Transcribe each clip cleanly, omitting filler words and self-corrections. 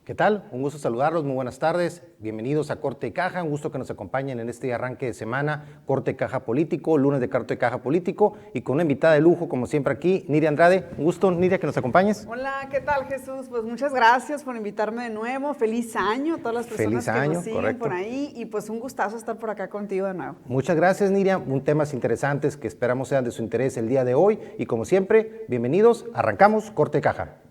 ¿Qué tal? Un gusto saludarlos, muy buenas tardes. Bienvenidos a Corte de Caja, un gusto que nos acompañen en este arranque de semana, Corte de Caja Político, lunes de Corte de Caja Político, y con una invitada de lujo, como siempre aquí, Niria Andrade. Un gusto, Niria, que nos acompañes. Hola, ¿qué tal, Jesús? Pues muchas gracias por invitarme de nuevo. Feliz año a todas las personas que nos siguen correcto. por ahí, y pues un gustazo estar por acá contigo de nuevo. Muchas gracias, Niria. Temas interesantes que esperamos sean de su interés el día de hoy, y como siempre, bienvenidos. Arrancamos Corte de Caja.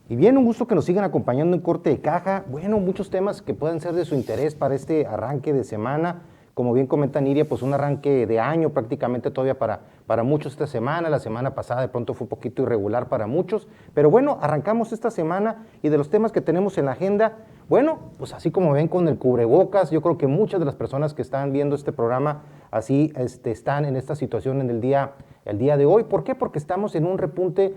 Y bien, un gusto que nos sigan acompañando en Corte de Caja. Bueno, muchos temas que pueden ser de su interés para este arranque de semana. Como bien comenta Niria, pues un arranque de año prácticamente todavía para muchos esta semana. La semana pasada de pronto fue un poquito irregular para muchos. Pero bueno, arrancamos esta semana y de los temas que tenemos en la agenda, bueno, pues así como ven con el cubrebocas, yo creo que muchas de las personas que están viendo este programa así están en esta situación en el día de hoy. ¿Por qué? Porque estamos en un repunte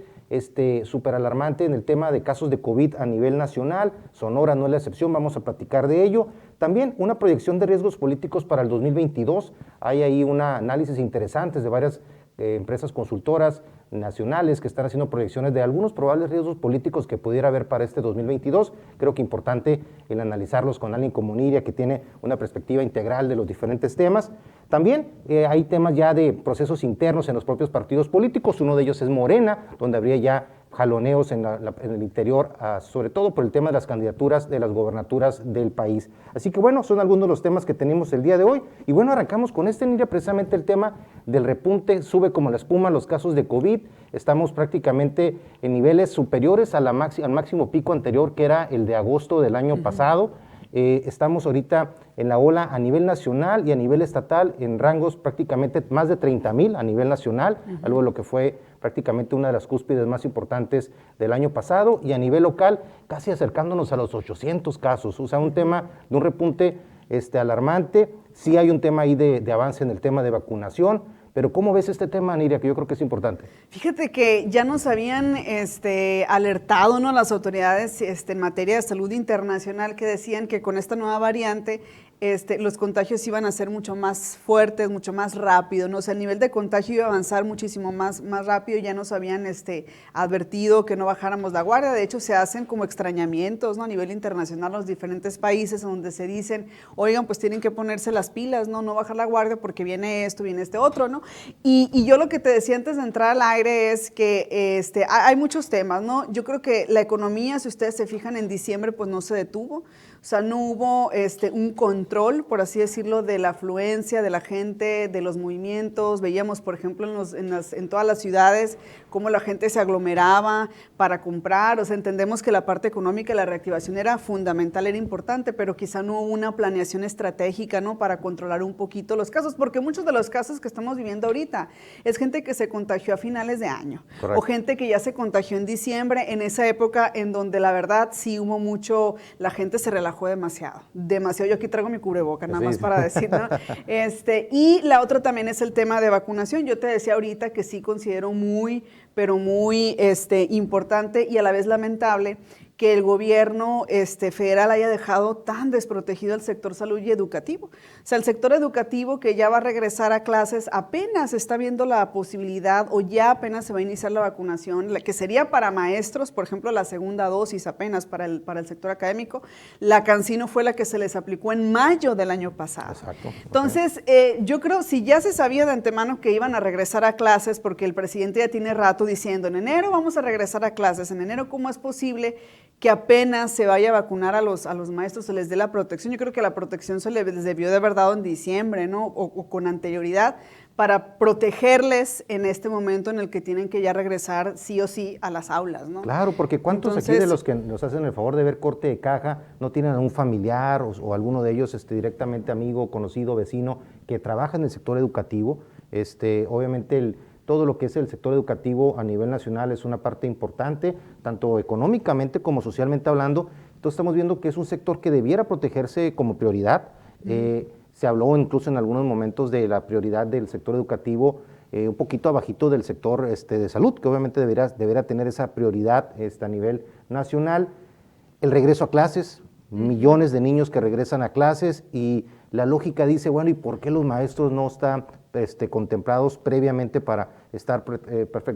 súper alarmante en el tema de casos de COVID a nivel nacional. Sonora no es la excepción, vamos a platicar de ello. También una proyección de riesgos políticos para el 2022. Hay ahí un análisis interesantes de varias empresas consultoras nacionales que están haciendo proyecciones de algunos probables riesgos políticos que pudiera haber para este 2022. Creo que importante el analizarlos con alguien como Niria, que tiene una perspectiva integral de los diferentes temas. También hay temas ya de procesos internos en los propios partidos políticos. Uno de ellos es Morena, donde habría ya jaloneos en el interior, sobre todo por el tema de las candidaturas de las gobernaturas del país. Así que bueno, son algunos de los temas que tenemos el día de hoy. Y bueno, arrancamos con Niria, precisamente el tema del repunte. Sube como la espuma los casos de COVID. Estamos prácticamente en niveles superiores al máximo pico anterior, que era el de agosto del año pasado. Estamos ahorita en la ola a nivel nacional y a nivel estatal en rangos prácticamente más de 30,000 a nivel nacional, algo de lo que fue prácticamente una de las cúspides más importantes del año pasado, y a nivel local casi acercándonos a los 800 casos, o sea, un tema de un repunte alarmante. Sí hay un tema ahí de avance en el tema de vacunación. Pero ¿cómo ves este tema, Niria, que yo creo que es importante? Fíjate que ya nos habían alertado, ¿no?, las autoridades en materia de salud internacional, que decían que con esta nueva variante los contagios iban a ser mucho más fuertes, mucho más rápido, ¿no? O sea, el nivel de contagio iba a avanzar muchísimo más rápido. Ya nos habían advertido que no bajáramos la guardia. De hecho, se hacen como extrañamientos, ¿no?, a nivel internacional, los diferentes países, donde se dicen, oigan, pues tienen que ponerse las pilas, no bajar la guardia porque viene esto, viene este otro, ¿no? Y yo lo que te decía antes de entrar al aire es que hay muchos temas, ¿no? Yo creo que la economía, si ustedes se fijan, en diciembre pues no se detuvo. O sea, no hubo un control, por así decirlo, de la afluencia de la gente, de los movimientos. Veíamos, por ejemplo, en todas las ciudades cómo la gente se aglomeraba para comprar. O sea, entendemos que la parte económica y la reactivación era fundamental, era importante, pero quizá no hubo una planeación estratégica, ¿no?, para controlar un poquito los casos, porque muchos de los casos que estamos viviendo ahorita es gente que se contagió a finales de año. Correcto. O gente que ya se contagió en diciembre, en esa época en donde la verdad sí hubo mucho, la gente se relajó demasiado. Yo aquí traigo mi cubreboca, nada más para decir, ¿no? Y la otra también es el tema de vacunación. Yo te decía ahorita que sí considero muy, pero muy importante y a la vez lamentable que el gobierno federal haya dejado tan desprotegido el sector salud y educativo. O sea, el sector educativo, que ya va a regresar a clases, apenas está viendo la posibilidad, o ya apenas se va a iniciar la vacunación, que sería para maestros, por ejemplo, la segunda dosis apenas para el sector académico. La Cancino fue la que se les aplicó en mayo del año pasado. Exacto. Entonces, yo creo, si ya se sabía de antemano que iban a regresar a clases, porque el presidente ya tiene rato diciendo, en enero vamos a regresar a clases, en enero, ¿cómo es posible que apenas se vaya a vacunar a los maestros, se les dé la protección? Yo creo que la protección se les debió de haber dado en diciembre, ¿no?, o con anterioridad, para protegerles en este momento en el que tienen que ya regresar sí o sí a las aulas, ¿no? Claro, porque ¿cuántos aquí de los que nos hacen el favor de ver Corte de Caja no tienen a un familiar o alguno de ellos directamente amigo, conocido, vecino, que trabaja en el sector educativo? Obviamente todo lo que es el sector educativo a nivel nacional es una parte importante, tanto económicamente como socialmente hablando. Entonces estamos viendo que es un sector que debiera protegerse como prioridad. Se habló incluso en algunos momentos de la prioridad del sector educativo un poquito abajito del sector de salud, que obviamente debería tener esa prioridad a nivel nacional. El regreso a clases, millones de niños que regresan a clases, y la lógica dice, bueno, ¿y por qué los maestros no están contemplados previamente para estar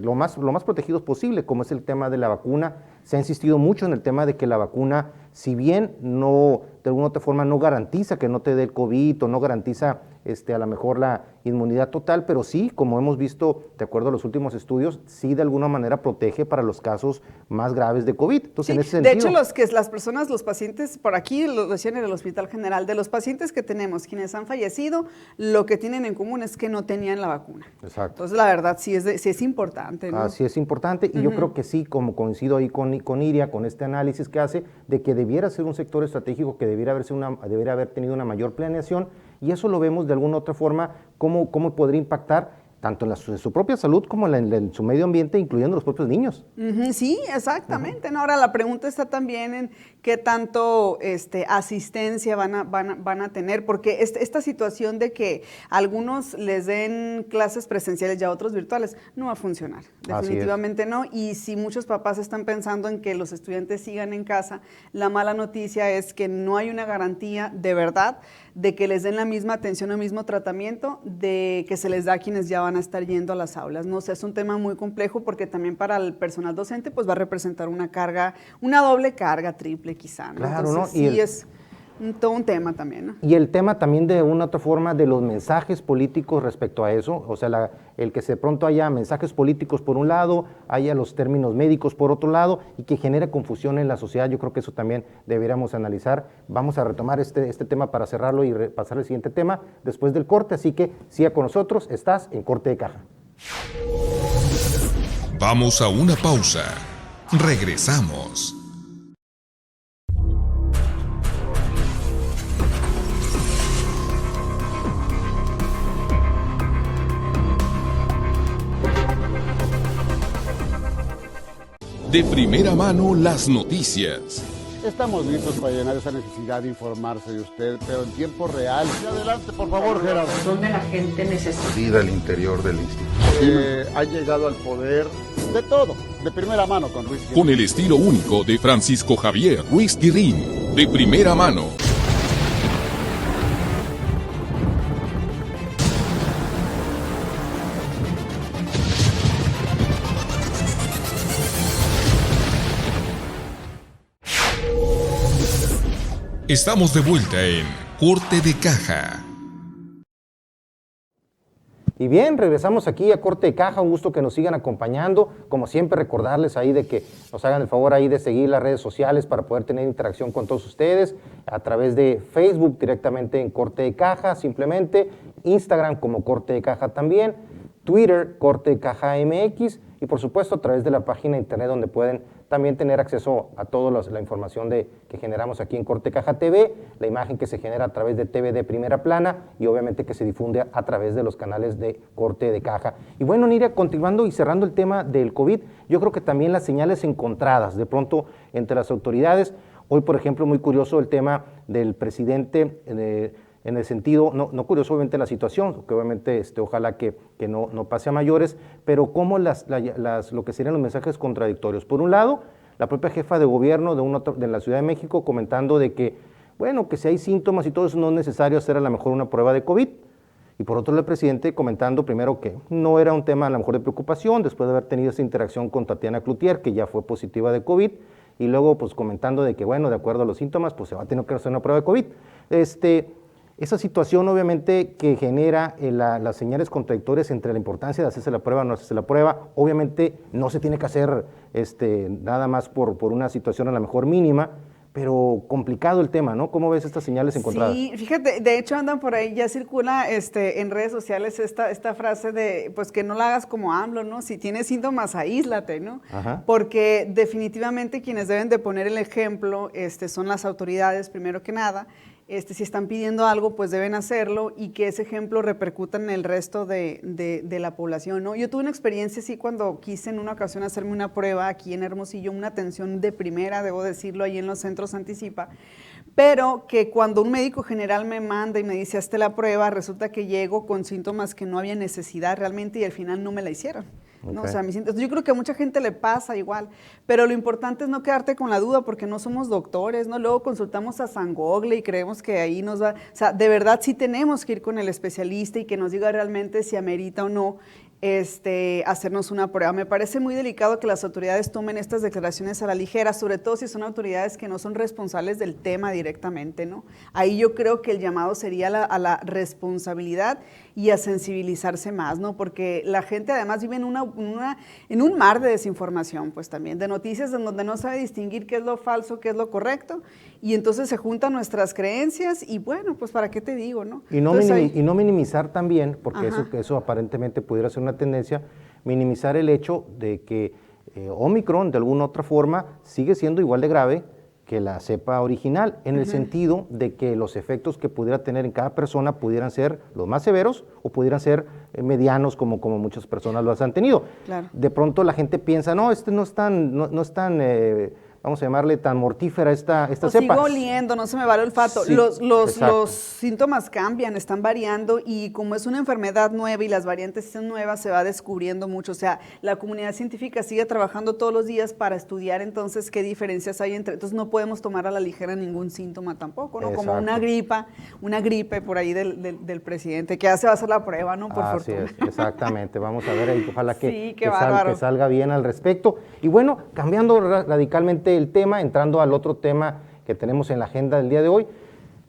lo más protegidos posible, como es el tema de la vacuna? Se ha insistido mucho en el tema de que la vacuna, si bien no, de alguna otra forma no garantiza que no te dé el COVID o no garantiza a lo mejor la inmunidad total, pero sí, como hemos visto, de acuerdo a los últimos estudios, sí de alguna manera protege para los casos más graves de COVID. Entonces, sí, en ese sentido, de hecho, los pacientes, por aquí lo decían en el Hospital General, de los pacientes que tenemos, quienes han fallecido, lo que tienen en común es que no tenían la vacuna. Exacto. Entonces, la verdad, sí es importante, ¿no? Así es importante, y yo creo que sí, como coincido ahí con Iria, con este análisis que hace, de que debiera ser un sector estratégico que debiera haber tenido una mayor planeación, y eso lo vemos de alguna otra forma, cómo podría impactar tanto en su propia salud como en su medio ambiente, incluyendo los propios niños. Sí, exactamente. ¿No? Ahora la pregunta está también en qué tanto asistencia van a tener, porque esta situación de que algunos les den clases presenciales y a otros virtuales no va a funcionar, definitivamente no. Y si muchos papás están pensando en que los estudiantes sigan en casa, la mala noticia es que no hay una garantía de verdad de que les den la misma atención o mismo tratamiento de que se les da a quienes ya van a estar yendo a las aulas. No sé, es un tema muy complejo porque también para el personal docente pues va a representar una carga, una doble carga, triple quizá, ¿no? Claro, entonces, ¿no? Sí, es todo un tema también, ¿no? Y el tema también de una otra forma de los mensajes políticos respecto a eso, o sea, el que de pronto haya mensajes políticos por un lado, haya los términos médicos por otro lado, y que genere confusión en la sociedad. Yo creo que eso también deberíamos analizar. Vamos a retomar este tema para cerrarlo y pasar al siguiente tema después del corte, así que siga con nosotros, estás en Corte de Caja. Vamos a una pausa. Regresamos. De primera mano las noticias. Estamos listos para llenar esa necesidad de informarse de usted, pero en tiempo real. Y adelante, por favor, Gerardo. Donde la gente necesita. Vida al interior del instituto. Ha llegado al poder de todo, de primera mano con Ruiz Guirrín. Con el estilo único de Francisco Javier Ruiz Guirrín. De primera mano. Estamos de vuelta en Corte de Caja. Y bien, regresamos aquí a Corte de Caja, un gusto que nos sigan acompañando. Como siempre, recordarles ahí de que nos hagan el favor ahí de seguir las redes sociales para poder tener interacción con todos ustedes, a través de Facebook directamente en Corte de Caja, simplemente, Instagram como Corte de Caja también, Twitter, Corte de Caja MX, y por supuesto a través de la página de internet donde pueden también tener acceso a toda la información que generamos aquí en Corte Caja TV, la imagen que se genera a través de TV de primera plana y obviamente que se difunde a través de los canales de Corte de Caja. Y bueno, Niria, continuando y cerrando el tema del COVID, yo creo que también las señales encontradas de pronto entre las autoridades. Hoy, por ejemplo, muy curioso el tema del presidente, en el sentido, no curioso obviamente la situación, que obviamente ojalá que no pase a mayores, pero cómo lo que serían los mensajes contradictorios. Por un lado, la propia jefa de gobierno de la Ciudad de México comentando de que, bueno, que si hay síntomas y todo eso no es necesario hacer a lo mejor una prueba de COVID. Y por otro lado, el presidente comentando primero que no era un tema a lo mejor de preocupación, después de haber tenido esa interacción con Tatiana Cloutier, que ya fue positiva de COVID, y luego pues comentando de que, bueno, de acuerdo a los síntomas, pues se va a tener que hacer una prueba de COVID. Esa situación obviamente que genera las señales contradictorias entre la importancia de hacerse la prueba o no hacerse la prueba, obviamente no se tiene que hacer nada más por una situación a lo mejor mínima, pero complicado el tema, ¿no? ¿Cómo ves estas señales encontradas? Sí, fíjate, de hecho andan por ahí, ya circula en redes sociales esta frase de, pues que no la hagas como AMLO, ¿no? Si tienes síntomas, aíslate, ¿no? Ajá. Porque definitivamente quienes deben de poner el ejemplo son las autoridades, primero que nada. Si están pidiendo algo, pues deben hacerlo y que ese ejemplo repercuta en el resto de la población, ¿no? Yo tuve una experiencia así cuando quise en una ocasión hacerme una prueba aquí en Hermosillo, una atención de primera, debo decirlo, ahí en los centros Anticipa, pero que cuando un médico general me manda y me dice hazte la prueba, resulta que llego con síntomas que no había necesidad realmente y al final no me la hicieron. ¿No? O sea, yo creo que a mucha gente le pasa igual, pero lo importante es no quedarte con la duda porque no somos doctores, ¿no? Luego consultamos a San Google y creemos que ahí nos va, o sea, de verdad sí tenemos que ir con el especialista y que nos diga realmente si amerita o no hacernos una prueba. Me parece muy delicado que las autoridades tomen estas declaraciones a la ligera, sobre todo si son autoridades que no son responsables del tema directamente, ¿no? Ahí yo creo que el llamado sería a la responsabilidad y a sensibilizarse más, ¿no? Porque la gente además vive en un mar de desinformación, pues también, de noticias en donde no sabe distinguir qué es lo falso, qué es lo correcto, y entonces se juntan nuestras creencias y bueno, pues ¿para qué te digo, no? Y no, Entonces, y no minimizar también, porque eso aparentemente pudiera ser una tendencia, minimizar el hecho de que Omicron de alguna otra forma sigue siendo igual de grave que la cepa original, en el sentido de que los efectos que pudiera tener en cada persona pudieran ser los más severos o pudieran ser medianos como muchas personas lo han tenido. Claro. De pronto la gente piensa, no, no es tan vamos a llamarle tan mortífera esta cepa. Sigo oliendo, no se me va el olfato. Sí, los síntomas cambian, están variando y como es una enfermedad nueva y las variantes son nuevas, se va descubriendo mucho. O sea, la comunidad científica sigue trabajando todos los días para estudiar entonces qué diferencias hay entre. Entonces no podemos tomar a la ligera ningún síntoma tampoco, ¿no? Exacto. Como una gripe por ahí del presidente, que ya se va a hacer la prueba, ¿no? Por Así fortuna. es, exactamente. Vamos a ver ahí, ojalá Sí, que bárbaro. salga bien al respecto. Y bueno, cambiando radicalmente el tema, entrando al otro tema que tenemos en la agenda del día de hoy,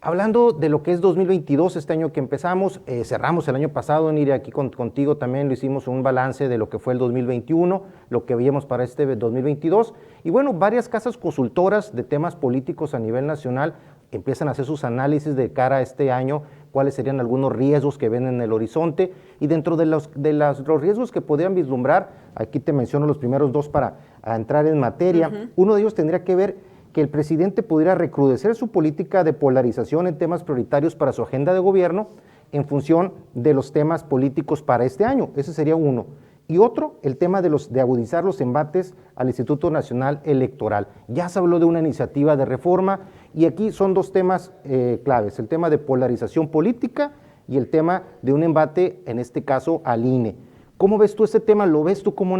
hablando de lo que es 2022, este año que empezamos, cerramos el año pasado, Nire, aquí contigo también lo hicimos un balance de lo que fue el 2021, lo que veíamos para este 2022, y bueno, varias casas consultoras de temas políticos a nivel nacional empiezan a hacer sus análisis de cara a este año, cuáles serían algunos riesgos que ven en el horizonte, y dentro de los riesgos que podrían vislumbrar, aquí te menciono los primeros dos para entrar en materia. Uno de ellos tendría que ver que el presidente pudiera recrudecer su política de polarización en temas prioritarios para su agenda de gobierno en función de los temas políticos para este año. Ese sería uno. Y otro, el tema de agudizar los embates al Instituto Nacional Electoral. Ya se habló de una iniciativa de reforma y aquí son dos temas claves, el tema de polarización política y el tema de un embate, en este caso, al INE. ¿Cómo ves tú este tema? ¿Lo ves tú como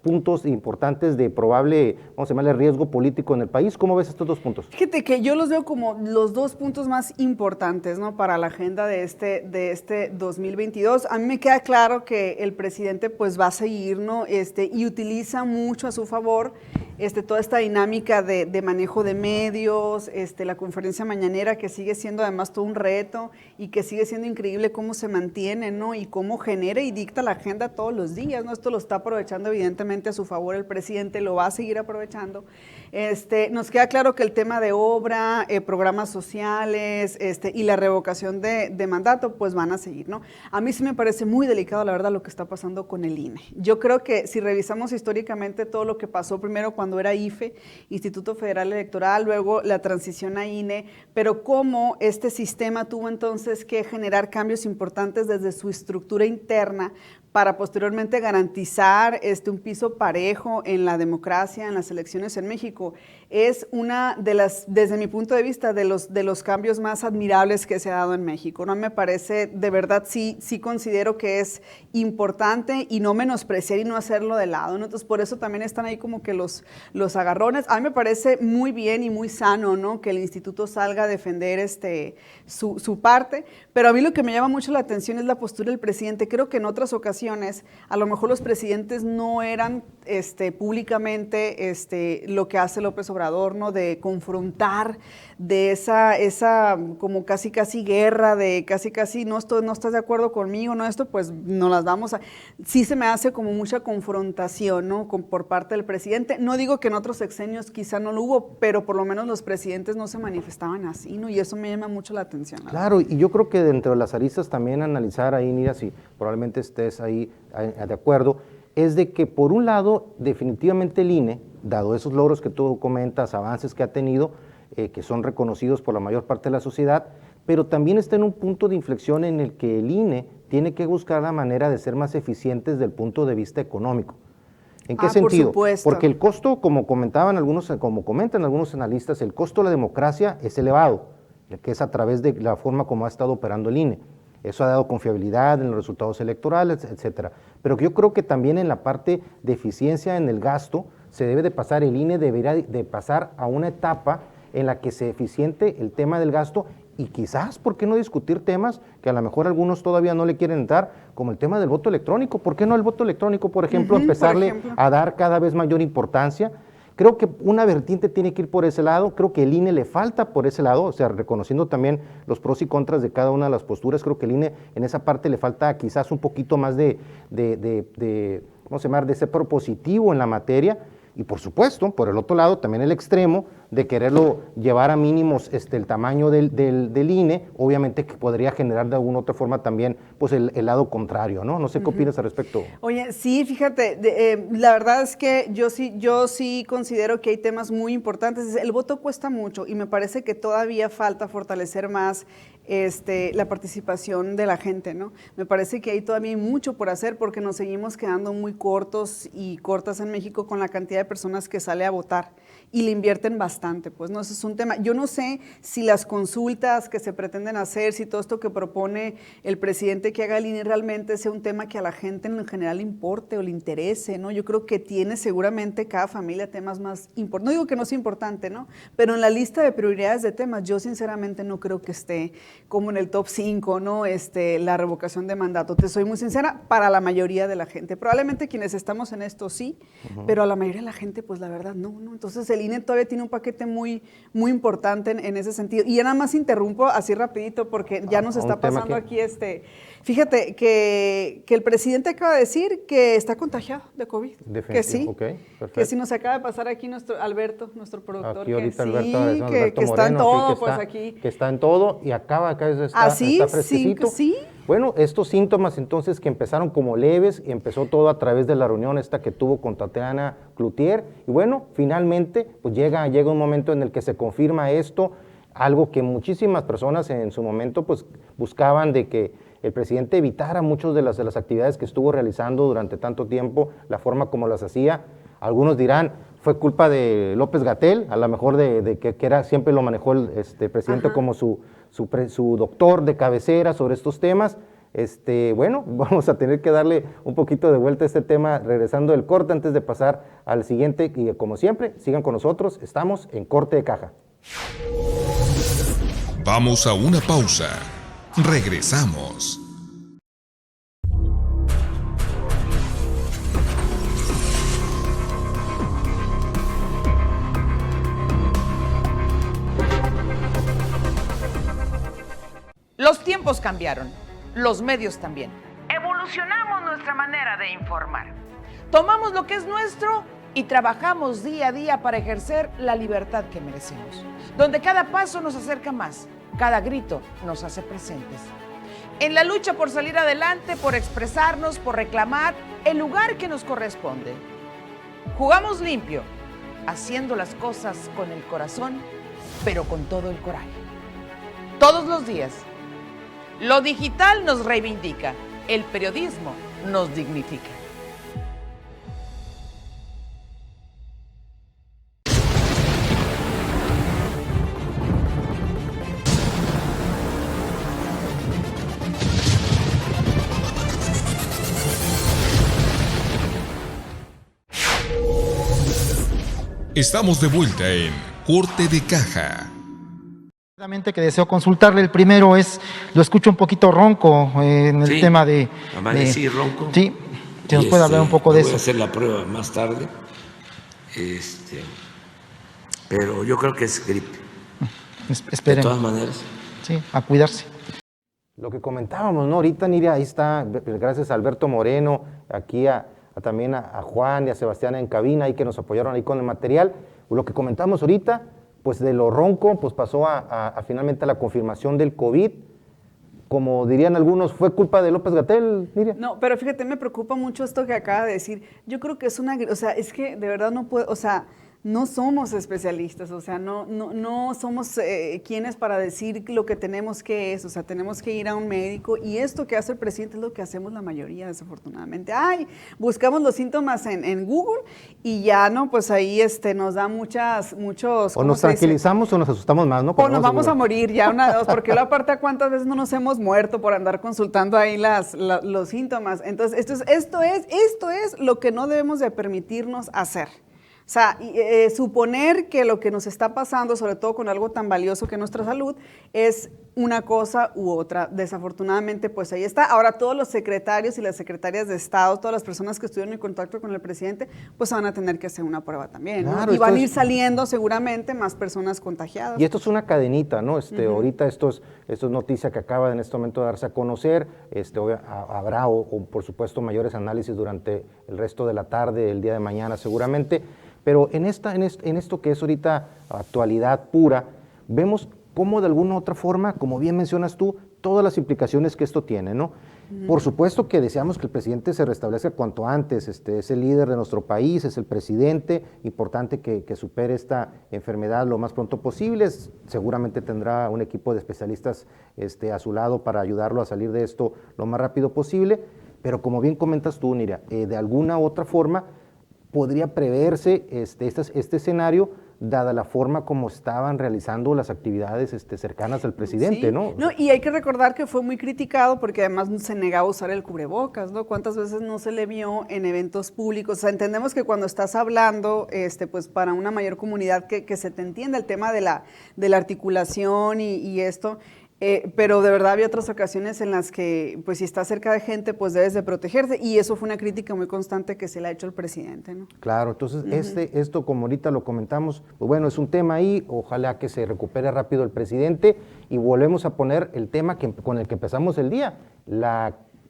puntos importantes de probable, vamos a llamarle, riesgo político en el país? ¿Cómo ves estos dos puntos? Fíjate que yo los veo como los dos puntos más importantes, ¿no? Para la agenda de este 2022. A mí me queda claro que el presidente pues va a seguir, ¿no? Y utiliza mucho a su favor toda esta dinámica de manejo de medios, la conferencia mañanera que sigue siendo además todo un reto y que sigue siendo increíble cómo se mantiene, ¿no? Y cómo genera y dicta la agenda todos los días, ¿no? Esto lo está aprovechando evidentemente a su favor el presidente, lo va a seguir aprovechando. Nos queda claro que el tema de obra, programas sociales y la revocación de mandato, pues van a seguir, ¿no? A mí sí me parece muy delicado, la verdad, lo que está pasando con el INE. Yo creo que si revisamos históricamente todo lo que pasó primero cuando era IFE, Instituto Federal Electoral, luego la transición a INE, pero cómo este sistema tuvo entonces que generar cambios importantes desde su estructura interna para posteriormente garantizar un piso parejo en la democracia, en las elecciones en México, es una de las, desde mi punto de vista, de los cambios más admirables que se ha dado en México, ¿no? Me parece, de verdad, sí considero que es importante y no menospreciar y no hacerlo de lado, ¿no? Entonces, por eso también están ahí como que los agarrones. A mí me parece muy bien y muy sano, ¿no? Que el instituto salga a defender su parte, pero a mí lo que me llama mucho la atención es la postura del presidente. Creo que en otras ocasiones a lo mejor los presidentes no eran públicamente lo que hace López Obrador, ¿no? De confrontar, de esa como casi guerra, de casi no estás de acuerdo conmigo, no esto, pues no las vamos a... Sí se me hace como mucha confrontación, ¿no? Por parte del presidente. No digo que en otros sexenios quizá no lo hubo, pero por lo menos los presidentes no se manifestaban así, ¿no? Y eso me llama mucho la atención. Claro, y yo creo que dentro de las aristas también analizar ahí, Nira, si probablemente estés ahí de acuerdo, es de que por un lado definitivamente el INE, dado esos logros que tú comentas, avances que ha tenido, que son reconocidos por la mayor parte de la sociedad, pero también está en un punto de inflexión en el que el INE tiene que buscar la manera de ser más eficientes desde el punto de vista económico. ¿En qué Por sentido? supuesto. Porque el costo, como comentan algunos analistas, el costo de la democracia es elevado, que es a través de la forma como ha estado operando el INE. Eso ha dado confiabilidad en los resultados electorales, etcétera. Pero yo creo que también en la parte de eficiencia en el gasto se debe de pasar, el INE debería de pasar a una etapa en la que sea eficiente el tema del gasto y quizás, ¿por qué no discutir temas que a lo mejor algunos todavía no le quieren dar, como el tema del voto electrónico? ¿Por qué no el voto electrónico, por ejemplo, empezarle a dar cada vez mayor importancia? Creo que una vertiente tiene que ir por ese lado, creo que el INE le falta por ese lado, o sea, reconociendo también los pros y contras de cada una de las posturas, creo que el INE en esa parte le falta quizás un poquito más ¿cómo se llama?, de ser propositivo en la materia. Y por supuesto, por el otro lado, también el extremo de quererlo llevar a mínimos el tamaño del INE, obviamente que podría generar de alguna otra forma también pues el lado contrario, ¿no? No sé qué opinas al respecto. Oye, sí, fíjate, la verdad es que yo sí considero que hay temas muy importantes. El voto cuesta mucho y me parece que todavía falta fortalecer más la participación de la gente, ¿no? Me parece que hay todavía mucho por hacer porque nos seguimos quedando muy cortos y cortas en México con la cantidad de personas que sale a votar y le invierten bastante, pues no, ese es un tema. Yo no sé si las consultas que se pretenden hacer, si todo esto que propone el presidente que haga el INE realmente sea un tema que a la gente en general le importe o le interese, ¿no? Yo creo que tiene seguramente cada familia temas más importantes, no digo que no sea importante, ¿no? Pero en la lista de prioridades de temas, yo sinceramente no creo que esté como en el top 5, ¿no? La revocación de mandato, te soy muy sincera, para la mayoría de la gente. Probablemente quienes estamos en esto sí, pero a la mayoría de la gente, pues la verdad no, ¿no? Entonces el INE todavía tiene un paquete muy, muy importante en ese sentido. Y ya nada más interrumpo así rapidito porque ya nos está pasando aquí fíjate que el presidente acaba de decir que está contagiado de COVID. Que sí, que sí nos acaba de pasar aquí nuestro Alberto, nuestro productor, aquí ahorita que Alberto que está en todo, pues aquí. Que está en todo y acá está fresquecito. Sí. Bueno, estos síntomas entonces que empezaron como leves y empezó todo a través de la reunión esta que tuvo con Tatiana Cloutier y bueno, finalmente pues llega un momento en el que se confirma esto, algo que muchísimas personas en su momento pues buscaban de que el presidente evitara muchas de las actividades que estuvo realizando durante tanto tiempo, la forma como las hacía. Algunos dirán, fue culpa de López-Gatell, a lo mejor de que era, siempre lo manejó el presidente como su doctor de cabecera sobre estos temas. Bueno, vamos a tener que darle un poquito de vuelta a este tema regresando del corte antes de pasar al siguiente y como siempre, sigan con nosotros, estamos en Corte de Caja. Vamos a una pausa. Regresamos. Los tiempos cambiaron, los medios también. Evolucionamos nuestra manera de informar. Tomamos lo que es nuestro y trabajamos día a día para ejercer la libertad que merecemos, donde cada paso nos acerca más, cada grito nos hace presentes. En la lucha por salir adelante, por expresarnos, por reclamar el lugar que nos corresponde. Jugamos limpio, haciendo las cosas con el corazón, pero con todo el coraje. Todos los días. Lo digital nos reivindica, el periodismo nos dignifica. Estamos de vuelta en Corte de Caja. Que deseo consultarle. El primero es, lo escucho un poquito ronco en el tema de... Amanecí ronco. Sí, si nos puede hablar un poco de eso. Voy a hacer la prueba más tarde, pero yo creo que es gripe. Esperen. De todas maneras. Sí, a cuidarse. Lo que comentábamos, ¿no? Ahorita, Niria, ahí está, gracias a Alberto Moreno, aquí también a Juan y a Sebastián en cabina, ahí que nos apoyaron ahí con el material. Lo que comentamos ahorita, pues de lo ronco, pues pasó a finalmente a la confirmación del COVID. Como dirían algunos, ¿fue culpa de López-Gatell, Niria? No, pero fíjate, me preocupa mucho esto que acaba de decir. Yo creo que es es que de verdad no puedo, no somos especialistas, o sea, no somos quienes para decir lo que tenemos que es, o sea, tenemos que ir a un médico y esto que hace el presidente es lo que hacemos la mayoría, desafortunadamente. Buscamos los síntomas en Google y ya, ¿no? Pues ahí nos da muchos... O nos tranquilizamos o nos asustamos más, ¿no? O nos vamos a morir ya, una de dos, porque la aparte, ¿cuántas veces no nos hemos muerto por andar consultando ahí los síntomas? Entonces, esto es lo que no debemos de permitirnos hacer. O sea, suponer que lo que nos está pasando, sobre todo con algo tan valioso que nuestra salud, es una cosa u otra. Desafortunadamente, pues ahí está. Ahora todos los secretarios y las secretarias de Estado, todas las personas que estuvieron en contacto con el presidente, pues van a tener que hacer una prueba también, ¿no? Claro, y van a ir saliendo seguramente más personas contagiadas. Y esto es una cadenita, ¿no? Ahorita esto es noticia que acaba en este momento de darse a conocer. Habrá, por supuesto, mayores análisis durante el resto de la tarde, el día de mañana seguramente. Pero en esto que es ahorita actualidad pura, vemos cómo de alguna u otra forma, como bien mencionas tú, todas las implicaciones que esto tiene, ¿no? Por supuesto que deseamos que el presidente se restablezca cuanto antes, es el líder de nuestro país, es el presidente, importante que supere esta enfermedad lo más pronto posible, seguramente tendrá un equipo de especialistas a su lado para ayudarlo a salir de esto lo más rápido posible, pero como bien comentas tú, Niria, de alguna u otra forma, podría preverse este escenario, dada la forma como estaban realizando las actividades cercanas al presidente, sí. ¿no? Y hay que recordar que fue muy criticado porque además se negaba a usar el cubrebocas, ¿no? ¿Cuántas veces no se le vio en eventos públicos? O sea, entendemos que cuando estás hablando, pues para una mayor comunidad que se te entienda el tema de la articulación y esto, pero de verdad había otras ocasiones en las que, pues si estás cerca de gente, pues debes de protegerse, y eso fue una crítica muy constante que se le ha hecho al presidente, ¿no? Claro, entonces esto como ahorita lo comentamos, pues bueno, es un tema ahí, ojalá que se recupere rápido el presidente, y volvemos a poner el tema con el que empezamos el día,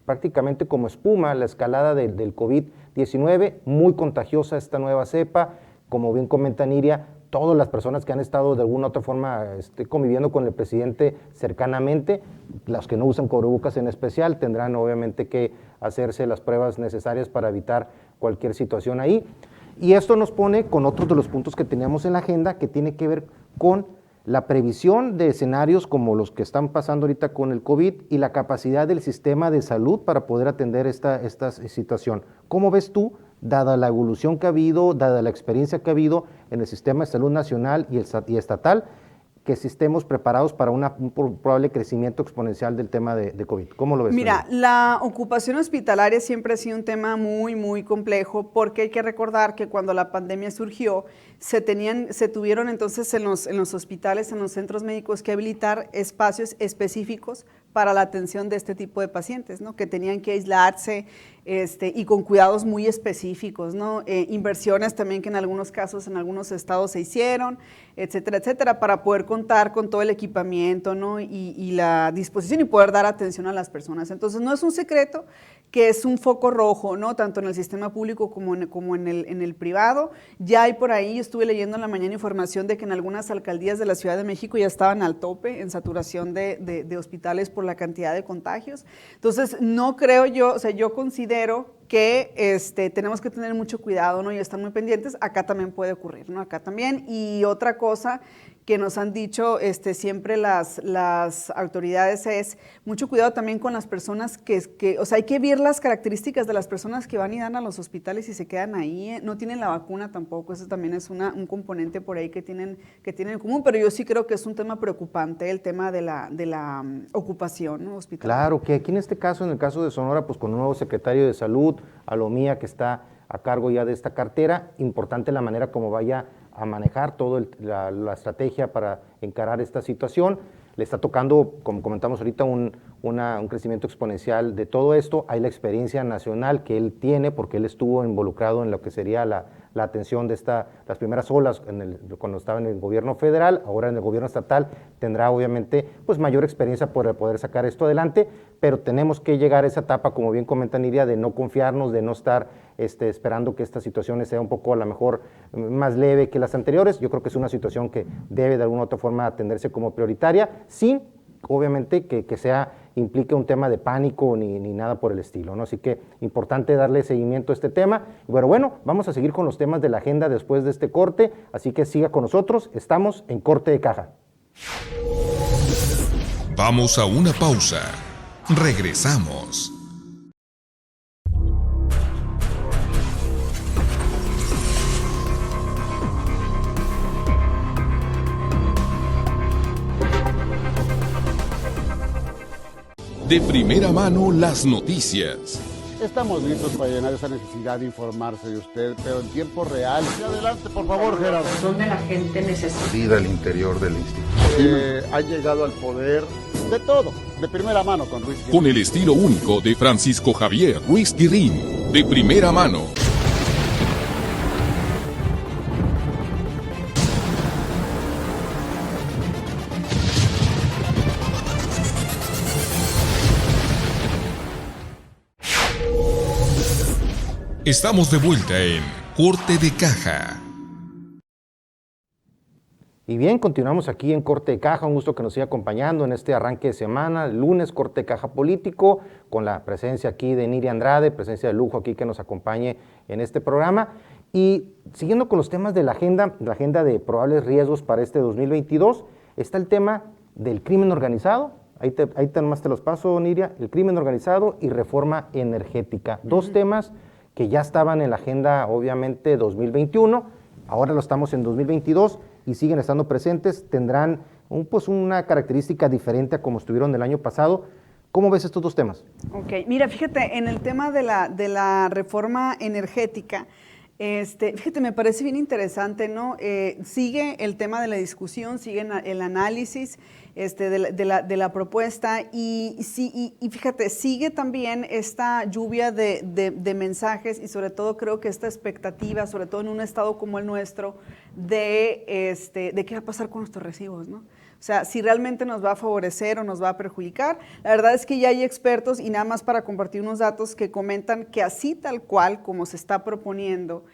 prácticamente como espuma, la escalada del COVID-19, muy contagiosa esta nueva cepa, como bien comenta Niria, todas las personas que han estado de alguna u otra forma conviviendo con el presidente cercanamente, las que no usan cubrebocas en especial, tendrán obviamente que hacerse las pruebas necesarias para evitar cualquier situación ahí. Y esto nos pone con otros de los puntos que teníamos en la agenda, que tiene que ver con la previsión de escenarios como los que están pasando ahorita con el COVID y la capacidad del sistema de salud para poder atender esta situación. ¿Cómo ves tú, dada la evolución que ha habido, dada la experiencia que ha habido en el sistema de salud nacional y estatal, que estemos preparados para un probable crecimiento exponencial del tema de COVID? ¿Cómo lo ves? Mira, la ocupación hospitalaria siempre ha sido un tema muy, muy complejo, porque hay que recordar que cuando la pandemia surgió, se tuvieron entonces en los hospitales, en los centros médicos, que habilitar espacios específicos para la atención de este tipo de pacientes, ¿no? Que tenían que aislarse y con cuidados muy específicos, ¿no? Inversiones también que en algunos casos, en algunos estados se hicieron, etcétera, etcétera, para poder contar con todo el equipamiento, ¿no? Y la disposición y poder dar atención a las personas. Entonces, no es un secreto que es un foco rojo, ¿no? Tanto en el sistema público como en el privado. Ya hay por ahí, estuve leyendo en la mañana información de que en algunas alcaldías de la Ciudad de México ya estaban al tope en saturación de hospitales por la cantidad de contagios. Entonces, no creo yo, o sea, yo considero que tenemos que tener mucho cuidado, ¿no? Y estar muy pendientes. Acá también puede ocurrir, ¿no? Acá también. Y otra cosa que nos han dicho siempre las autoridades es mucho cuidado también con las personas o sea, hay que ver las características de las personas que van y dan a los hospitales y se quedan ahí, no tienen la vacuna tampoco, eso también es un componente por ahí que tienen en común, pero yo sí creo que es un tema preocupante el tema de la ocupación, ¿no? Hospitalaria. Claro, que aquí en este caso, en el caso de Sonora, pues con un nuevo secretario de Salud, Alomía, que está a cargo ya de esta cartera, importante la manera como vaya a manejar toda la estrategia para encarar esta situación. Le está tocando, como comentamos ahorita, un crecimiento exponencial de todo esto. Hay la experiencia nacional que él tiene, porque él estuvo involucrado en lo que sería la atención de las primeras olas cuando estaba en el gobierno federal. Ahora en el gobierno estatal tendrá obviamente pues mayor experiencia para poder sacar esto adelante, pero tenemos que llegar a esa etapa, como bien comenta Niria, de no confiarnos, de no estar esperando que esta situación sea un poco a lo mejor más leve que las anteriores. Yo creo que es una situación que debe de alguna u otra forma atenderse como prioritaria, sin obviamente que implique un tema de pánico ni nada por el estilo, ¿no? Así que importante darle seguimiento a este tema. Pero bueno, vamos a seguir con los temas de la agenda después de este corte, así que siga con nosotros, estamos en Corte de Caja. Vamos a una pausa. Regresamos. De primera mano las noticias. Estamos listos para llenar esa necesidad de informarse de usted, pero en tiempo real. Y adelante, por favor, Gerardo. Donde la gente necesita. Vida al interior del instituto. Ha llegado al poder de todo, de primera mano con Ruiz Guirrín. Con el estilo único de Francisco Javier Ruiz Guirrín. De primera mano. Estamos de vuelta en Corte de Caja. Y bien, continuamos aquí en Corte de Caja, un gusto que nos siga acompañando en este arranque de semana, lunes, Corte de Caja Político, con la presencia aquí de Niria Andrade, presencia de lujo aquí que nos acompañe en este programa. Y siguiendo con los temas de la agenda de probables riesgos para este 2022, está el tema del crimen organizado. Ahí nomás te los paso, Niria, el crimen organizado y reforma energética. Dos temas que ya estaban en la agenda, obviamente, 2021, ahora lo estamos en 2022 y siguen estando presentes, tendrán una característica diferente a como estuvieron el año pasado. ¿Cómo ves estos dos temas? Ok, mira, fíjate, en el tema de la reforma energética, fíjate, me parece bien interesante, ¿no? Sigue el tema de la discusión, sigue el análisis de la propuesta y fíjate, sigue también esta lluvia de mensajes y sobre todo creo que esta expectativa, sobre todo en un estado como el nuestro, de qué va a pasar con nuestros residuos, ¿no? O sea, si realmente nos va a favorecer o nos va a perjudicar. La verdad es que ya hay expertos y nada más para compartir unos datos que comentan que así tal cual como se está proponiendo,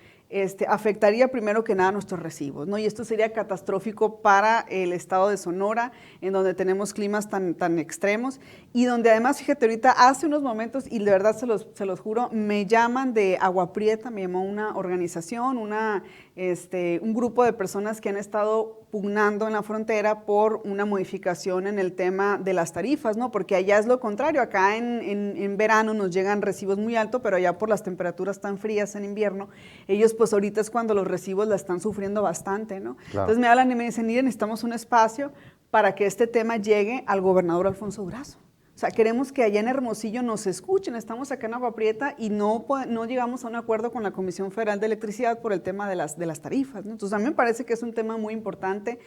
afectaría primero que nada nuestros residuos, ¿no? Y esto sería catastrófico para el estado de Sonora, en donde tenemos climas tan extremos y donde además, fíjate, ahorita hace unos momentos, y de verdad se los juro, me llaman de Agua Prieta, me llamó una organización, un grupo de personas que han estado pugnando en la frontera por una modificación en el tema de las tarifas, ¿no? Porque allá es lo contrario, acá en verano nos llegan recibos muy altos, pero allá por las temperaturas tan frías en invierno, ellos pues ahorita es cuando los recibos la están sufriendo bastante, ¿no? Claro. Entonces me hablan y me dicen, miren, necesitamos un espacio para que este tema llegue al gobernador Alfonso Durazo. O sea, queremos que allá en Hermosillo nos escuchen, estamos acá en Agua Prieta y no llegamos a un acuerdo con la Comisión Federal de Electricidad por el tema de las tarifas, ¿no? Entonces a mí me parece que es un tema muy importante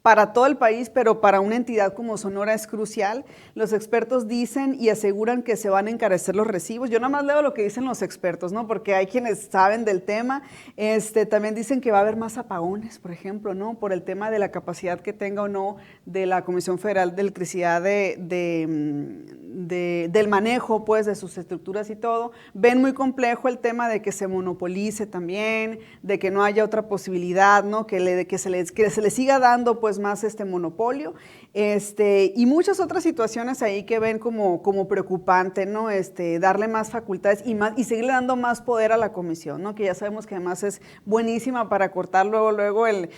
para todo el país, pero para una entidad como Sonora es crucial. Los expertos dicen y aseguran que se van a encarecer los recibos. Yo nada más leo lo que dicen los expertos, ¿no? Porque hay quienes saben del tema. También dicen que va a haber más apagones, por ejemplo, ¿no? Por el tema de la capacidad que tenga o no de la Comisión Federal de Electricidad del manejo, pues, de sus estructuras y todo. Ven muy complejo el tema de que se monopolice también, de que no haya otra posibilidad, ¿no? Que se le siga dando, pues, más monopolio, y muchas otras situaciones ahí que ven como preocupante, ¿no? Darle más facultades y seguirle dando más poder a la comisión, ¿no? Que ya sabemos que además es buenísima para cortar luego el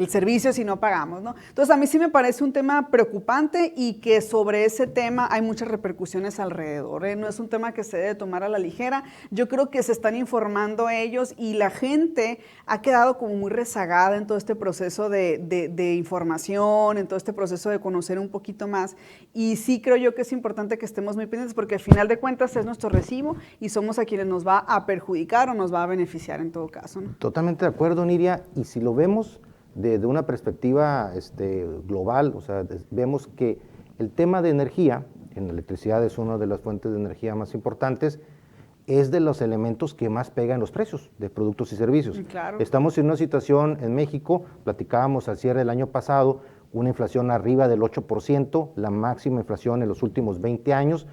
servicio si no pagamos, ¿no? Entonces a mí sí me parece un tema preocupante y que sobre ese tema hay muchas repercusiones alrededor, ¿eh? No es un tema que se debe tomar a la ligera. Yo creo que se están informando ellos y la gente ha quedado como muy rezagada en todo este proceso de información, en todo este proceso de conocer un poquito más, y sí creo yo que es importante que estemos muy pendientes porque al final de cuentas es nuestro recibo y somos a quienes nos va a perjudicar o nos va a beneficiar en todo caso, ¿no? Totalmente de acuerdo, Niria, y si lo vemos desde una perspectiva global, o sea, vemos que el tema de energía, en la electricidad es una de las fuentes de energía más importantes, es de los elementos que más pega en los precios de productos y servicios. Claro. Estamos en una situación en México, platicábamos al cierre del año pasado, una inflación arriba del 8%, la máxima inflación en los últimos 20 años.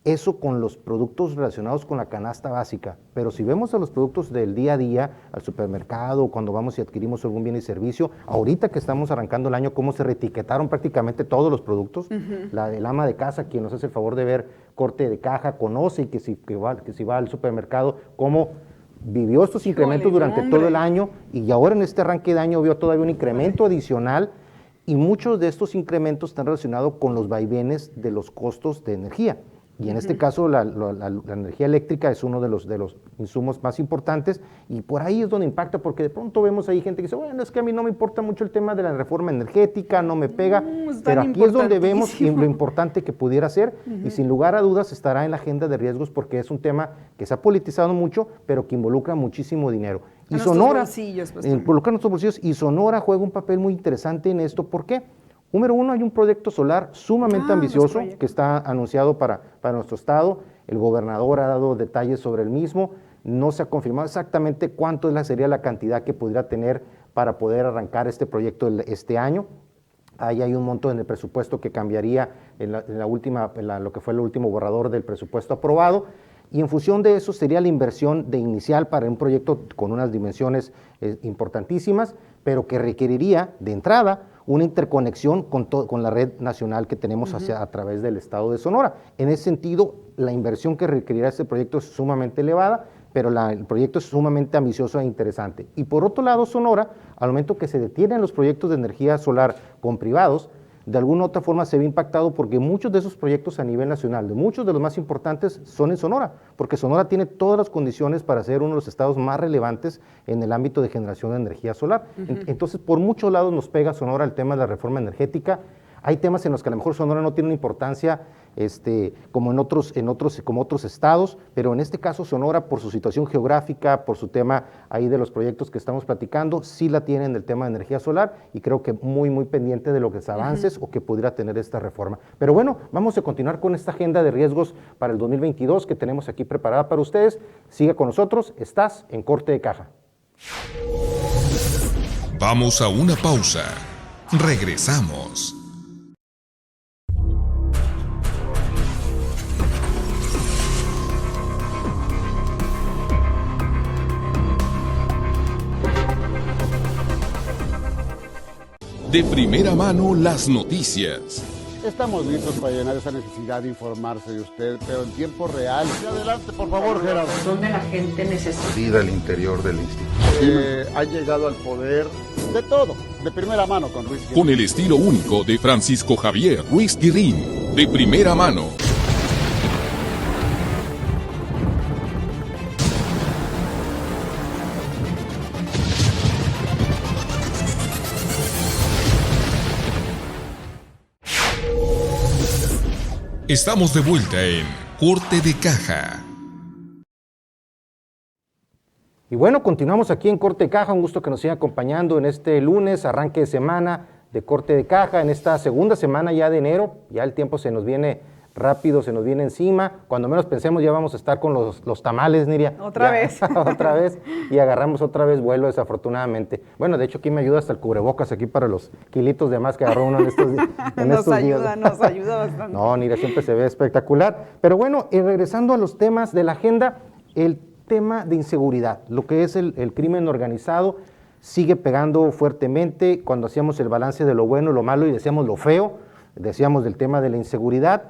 eso con los productos relacionados con la canasta básica, pero si vemos a los productos del día a día, al supermercado, cuando vamos y adquirimos algún bien y servicio, ahorita que estamos arrancando el año, cómo se reetiquetaron prácticamente todos los productos, el ama de casa, quien nos hace el favor de ver corte de caja, conoce que si va al supermercado, cómo vivió estos incrementos durante todo el año y ahora en este arranque de año vio todavía un incremento adicional y muchos de estos incrementos están relacionados con los vaivenes de los costos de energía. Y en este caso la energía eléctrica es uno de los insumos más importantes y por ahí es donde impacta, porque de pronto vemos ahí gente que dice, bueno, es que a mí no me importa mucho el tema de la reforma energética, no me pega, pero aquí es donde vemos lo importante que pudiera ser y sin lugar a dudas estará en la agenda de riesgos porque es un tema que se ha politizado mucho, pero que involucra muchísimo dinero. Y Sonora, involucra nuestros bolsillos y Sonora juega un papel muy interesante en esto, ¿por qué? Número uno, hay un proyecto solar sumamente ambicioso que está anunciado para nuestro estado. El gobernador ha dado detalles sobre el mismo. No se ha confirmado exactamente cuánto sería la cantidad que pudiera tener para poder arrancar este proyecto este año. Ahí hay un monto en el presupuesto que cambiaría en lo que fue el último borrador del presupuesto aprobado. Y en función de eso sería la inversión inicial para un proyecto con unas dimensiones importantísimas, pero que requeriría de entrada una interconexión con la red nacional que tenemos a través del estado de Sonora. En ese sentido, la inversión que requerirá este proyecto es sumamente elevada, pero el proyecto es sumamente ambicioso e interesante. Y por otro lado, Sonora, al momento que se detienen los proyectos de energía solar con privados, de alguna u otra forma se ve impactado porque muchos de esos proyectos a nivel nacional, de muchos de los más importantes, son en Sonora, porque Sonora tiene todas las condiciones para ser uno de los estados más relevantes en el ámbito de generación de energía solar. Entonces, por muchos lados nos pega Sonora el tema de la reforma energética. Hay temas en los que a lo mejor Sonora no tiene una importancia como otros estados, pero en este caso Sonora, por su situación geográfica, por su tema ahí de los proyectos que estamos platicando, sí la tiene en el tema de energía solar y creo que muy, muy pendiente de lo que se avances o que pudiera tener esta reforma. Pero bueno, vamos a continuar con esta agenda de riesgos para el 2022 que tenemos aquí preparada para ustedes. Siga con nosotros, estás en Corte de Caja. Vamos a una pausa. Regresamos. De primera mano las noticias. Estamos listos para llenar esa necesidad de informarse de usted, pero en tiempo real. Y adelante, por favor, Gerardo. Donde la gente necesita. Vida al interior del instituto. Ha llegado al poder de todo, de primera mano con Ruiz Guirrín. Con el estilo único de Francisco Javier Ruiz Guirrín. De primera mano. Estamos de vuelta en Corte de Caja. Y bueno, continuamos aquí en Corte de Caja, un gusto que nos sigan acompañando en este lunes, arranque de semana de Corte de Caja, en esta segunda semana ya de enero, ya el tiempo se nos viene rápido, se nos viene encima, cuando menos pensemos ya vamos a estar con los tamales, Niria. Otra vez. Otra vez, y agarramos otra vez vuelo desafortunadamente. Bueno, de hecho aquí me ayuda hasta el cubrebocas aquí para los kilitos de más que agarró uno en estos días. Nos ayuda bastante. No, Niria, siempre se ve espectacular. Pero bueno, regresando a los temas de la agenda, el tema de inseguridad, lo que es el crimen organizado, sigue pegando fuertemente. Cuando hacíamos el balance de lo bueno, lo malo y decíamos lo feo, decíamos del tema de la inseguridad,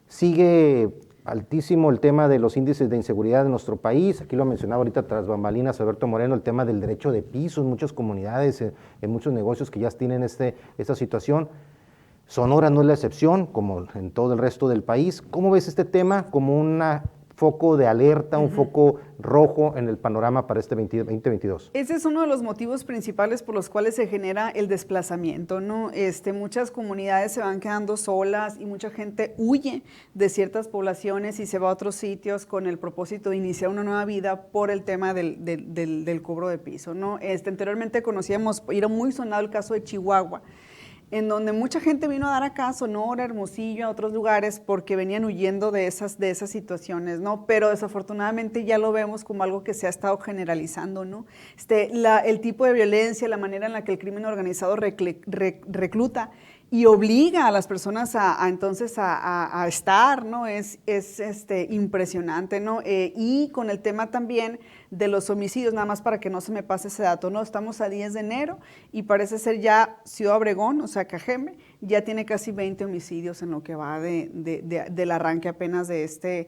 sigue altísimo el tema de los índices de inseguridad en nuestro país. Aquí lo mencionaba ahorita tras bambalinas Alberto Moreno, el tema del derecho de piso en muchas comunidades, en muchos negocios que ya tienen esta situación. Sonora no es la excepción, como en todo el resto del país. ¿Cómo ves este tema como un foco de alerta, un foco rojo en el panorama para este 2022? Ese es uno de los motivos principales por los cuales se genera el desplazamiento, ¿no? Muchas comunidades se van quedando solas y mucha gente huye de ciertas poblaciones y se va a otros sitios con el propósito de iniciar una nueva vida por el tema del cobro de piso, ¿no? Anteriormente conocíamos, era muy sonado el caso de Chihuahua, en donde mucha gente vino a dar acá a Sonora, Hermosillo, a otros lugares, porque venían huyendo de esas situaciones, ¿no? Pero desafortunadamente ya lo vemos como algo que se ha estado generalizando, ¿no? El tipo de violencia, la manera en la que el crimen organizado recluta y obliga a las personas entonces a estar, ¿no? Es impresionante, ¿no? Y con el tema también de los homicidios, nada más para que no se me pase ese dato, ¿no? Estamos a 10 de enero y parece ser ya Ciudad Obregón, o sea, Cajeme, ya tiene casi 20 homicidios en lo que va del arranque apenas de este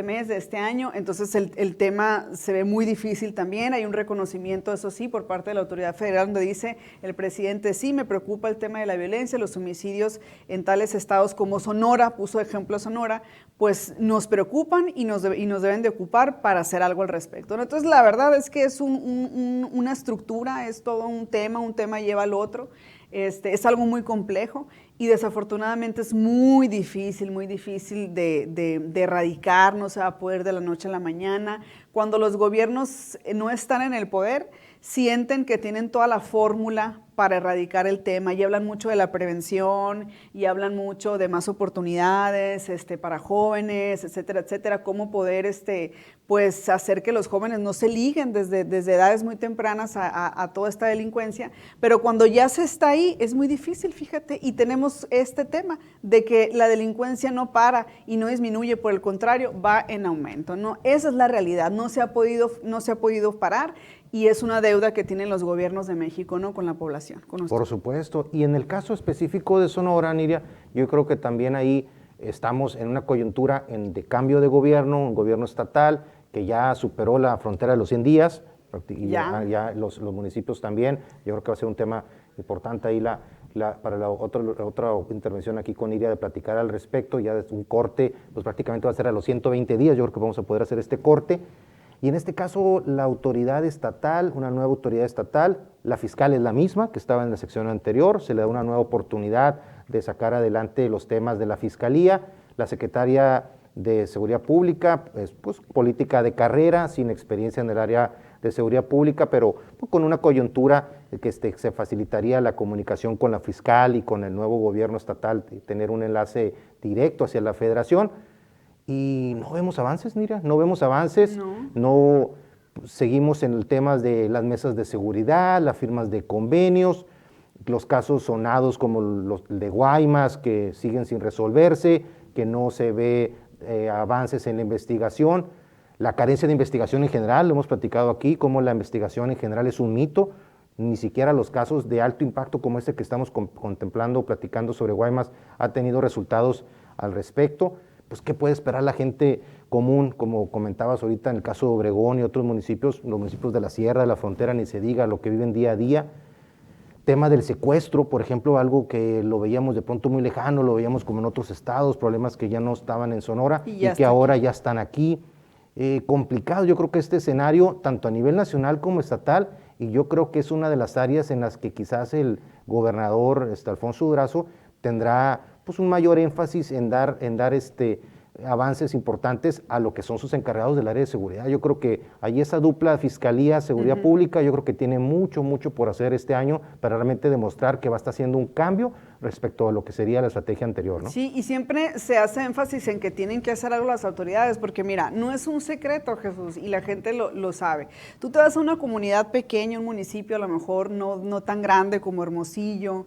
mes, de este año. Entonces el tema se ve muy difícil también. Hay un reconocimiento, eso sí, por parte de la autoridad federal, donde dice el presidente, sí, me preocupa el tema de la violencia, los homicidios en tales estados como Sonora, puso ejemplo Sonora, pues nos preocupan y nos deben de ocupar para hacer algo al respecto, ¿no? Entonces la verdad es que es una estructura, es todo un tema lleva al otro. Es algo muy complejo y desafortunadamente es muy difícil de erradicar, no se va a poder de la noche a la mañana. Cuando los gobiernos no están en el poder, sienten que tienen toda la fórmula para erradicar el tema y hablan mucho de la prevención y hablan mucho de más oportunidades para jóvenes, etcétera, etcétera, cómo poder pues hacer que los jóvenes no se liguen desde edades muy tempranas a toda esta delincuencia, pero cuando ya se está ahí es muy difícil, fíjate, y tenemos este tema de que la delincuencia no para y no disminuye, por el contrario, va en aumento, ¿no? Esa es la realidad, no se ha podido parar. Y es una deuda que tienen los gobiernos de México, ¿no? Con la población. Por supuesto. Y en el caso específico de Sonora, Niria, yo creo que también ahí estamos en una coyuntura de cambio de gobierno, un gobierno estatal que ya superó la frontera de los 100 días, y ya los municipios también. Yo creo que va a ser un tema importante ahí para la otra intervención aquí con Niria de platicar al respecto. Ya desde un corte, pues prácticamente va a ser a los 120 días. Yo creo que vamos a poder hacer este corte. Y en este caso, la autoridad estatal, una nueva autoridad estatal, la fiscal es la misma que estaba en la sección anterior, se le da una nueva oportunidad de sacar adelante los temas de la fiscalía, la secretaria de Seguridad Pública, pues política de carrera, sin experiencia en el área de seguridad pública, pero pues, con una coyuntura que se facilitaría la comunicación con la fiscal y con el nuevo gobierno estatal, tener un enlace directo hacia la federación. Y no vemos avances, Niria, no vemos avances, no seguimos en el tema de las mesas de seguridad, las firmas de convenios, los casos sonados como los de Guaymas que siguen sin resolverse, que no se ve avances en la investigación, la carencia de investigación en general, lo hemos platicado aquí, como la investigación en general es un mito, ni siquiera los casos de alto impacto como este que estamos contemplando, platicando sobre Guaymas, ha tenido resultados al respecto. Pues, ¿qué puede esperar la gente común? Como comentabas ahorita en el caso de Obregón y otros municipios, los municipios de la sierra, de la frontera, ni se diga, lo que viven día a día. Tema del secuestro, por ejemplo, algo que lo veíamos de pronto muy lejano, lo veíamos como en otros estados, problemas que ya no estaban en Sonora y que ahora ya están aquí. Complicado, yo creo que este escenario, tanto a nivel nacional como estatal, y yo creo que es una de las áreas en las que quizás el gobernador Alfonso Durazo tendrá pues un mayor énfasis en dar avances importantes a lo que son sus encargados del área de seguridad. Yo creo que ahí esa dupla fiscalía, seguridad pública, yo creo que tiene mucho por hacer este año para realmente demostrar que va a estar haciendo un cambio respecto a lo que sería la estrategia anterior, ¿no? Sí, y siempre se hace énfasis en que tienen que hacer algo las autoridades, porque mira, no es un secreto, Jesús, y la gente lo sabe. Tú te vas a una comunidad pequeña, un municipio a lo mejor no tan grande como Hermosillo,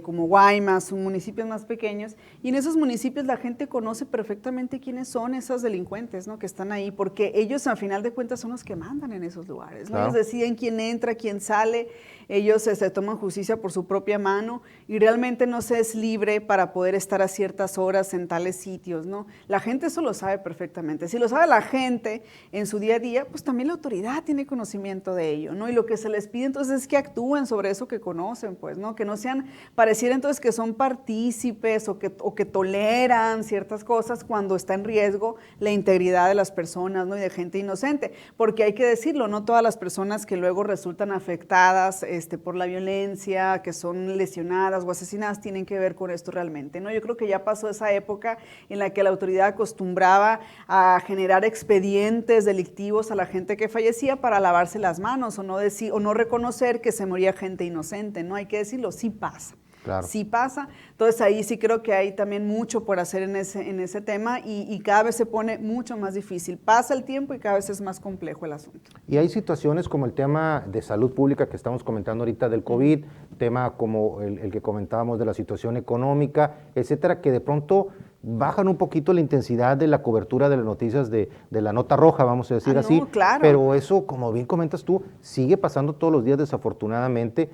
como Guaymas, municipios más pequeños, y en esos municipios la gente conoce perfectamente quiénes son esos delincuentes, ¿no? Que están ahí, porque ellos al final de cuentas son los que mandan en esos lugares, ¿no? Claro. Ellos deciden quién entra, quién sale, ellos se toman justicia por su propia mano y realmente no se es libre para poder estar a ciertas horas en tales sitios, ¿no? La gente eso lo sabe perfectamente. Si lo sabe la gente en su día a día, pues también la autoridad tiene conocimiento de ello, ¿no? Y lo que se les pide entonces es que actúen sobre eso que conocen, pues, ¿no? Que no sean, pareciera entonces que son partícipes o que toleran ciertas cosas cuando está en riesgo la integridad de las personas, ¿no? Y de gente inocente, porque hay que decirlo, no todas las personas que luego resultan afectadas por la violencia, que son lesionadas o asesinadas, tienen que ver con esto realmente, ¿no? Yo creo que ya pasó esa época en la que la autoridad acostumbraba a generar expedientes delictivos a la gente que fallecía para lavarse las manos o no reconocer que se moría gente inocente, ¿no? Hay que decirlo, sí pasa. Claro. Sí pasa. Entonces ahí sí creo que hay también mucho por hacer en ese tema y cada vez se pone mucho más difícil. Pasa el tiempo y cada vez es más complejo el asunto. Y hay situaciones como el tema de salud pública que estamos comentando ahorita del COVID, tema como el que comentábamos de la situación económica, etcétera, que de pronto bajan un poquito la intensidad de la cobertura de las noticias de la nota roja, vamos a decir así. No, claro. Pero eso, como bien comentas tú, sigue pasando todos los días desafortunadamente.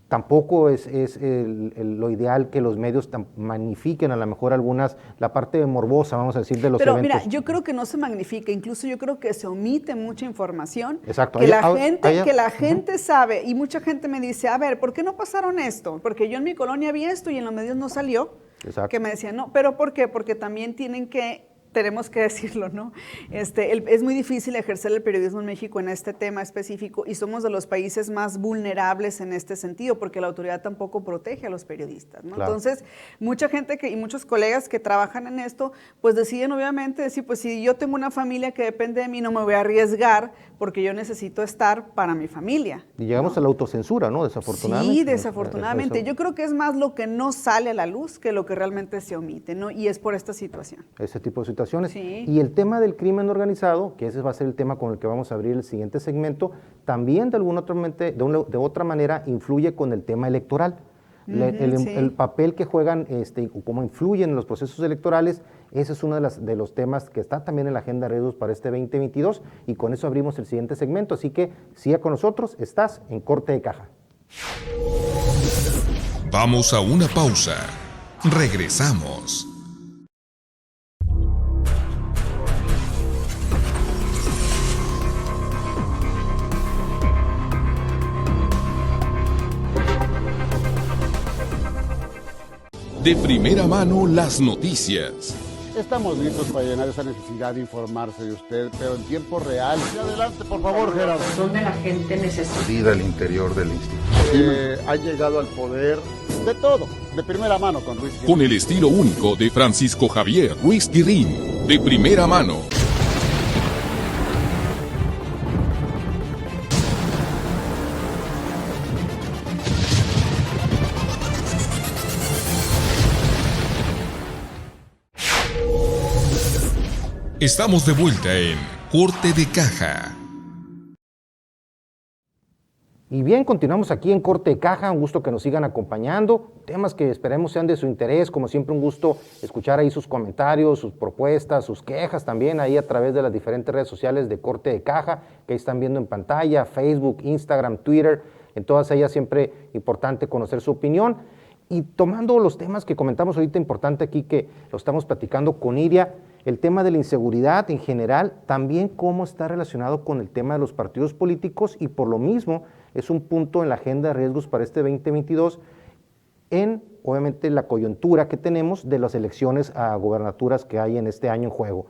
Tampoco es lo ideal que los medios magnifiquen a lo mejor la parte morbosa, vamos a decir, de los Pero eventos. mira, yo creo que no se magnifica, incluso yo creo que se omite mucha información. Exacto. Que la gente sabe, y mucha gente me dice, a ver, ¿por qué no pasaron esto? Porque yo en mi colonia vi esto y en los medios no salió. Exacto. Que me decían, no, ¿pero por qué? Porque también tenemos que decirlo, ¿no? Es muy difícil ejercer el periodismo en México en este tema específico y somos de los países más vulnerables en este sentido porque la autoridad tampoco protege a los periodistas, ¿no? Claro. Entonces, mucha gente y muchos colegas que trabajan en esto, pues deciden obviamente decir, pues si yo tengo una familia que depende de mí, no me voy a arriesgar porque yo necesito estar para mi familia. Y llegamos a la autocensura, ¿no? Desafortunadamente. Sí, desafortunadamente. Yo creo que es más lo que no sale a la luz que lo que realmente se omite, ¿no? Y es por esta situación. Ese tipo de situaciones. Sí. Y el tema del crimen organizado, que ese va a ser el tema con el que vamos a abrir el siguiente segmento, también de otra manera influye con el tema electoral. El papel que juegan, cómo influyen en los procesos electorales, ese es uno de los temas que está también en la agenda de riesgos para este 2022 y con eso abrimos el siguiente segmento. Así que siga con nosotros, estás en Corte de Caja. Vamos a una pausa. Regresamos. De primera mano las noticias. Estamos listos para llenar esa necesidad de informarse de usted, pero en tiempo real. Y adelante, por favor, Gerardo. Donde la gente necesita. Vida al interior del instituto. Ha llegado al poder de todo, de primera mano con Ruiz Guirrín. Con el estilo único de Francisco Javier Ruiz Guirrín. De primera mano. Estamos de vuelta en Corte de Caja. Y bien, continuamos aquí en Corte de Caja, un gusto que nos sigan acompañando, temas que esperemos sean de su interés, como siempre un gusto escuchar ahí sus comentarios, sus propuestas, sus quejas también ahí a través de las diferentes redes sociales de Corte de Caja, que ahí están viendo en pantalla, Facebook, Instagram, Twitter, en todas ellas siempre importante conocer su opinión. Y tomando los temas que comentamos ahorita, importante aquí que lo estamos platicando con Iria, el tema de la inseguridad en general, también cómo está relacionado con el tema de los partidos políticos y por lo mismo es un punto en la agenda de riesgos para este 2022 en, obviamente, la coyuntura que tenemos de las elecciones a gobernaturas que hay en este año en juego.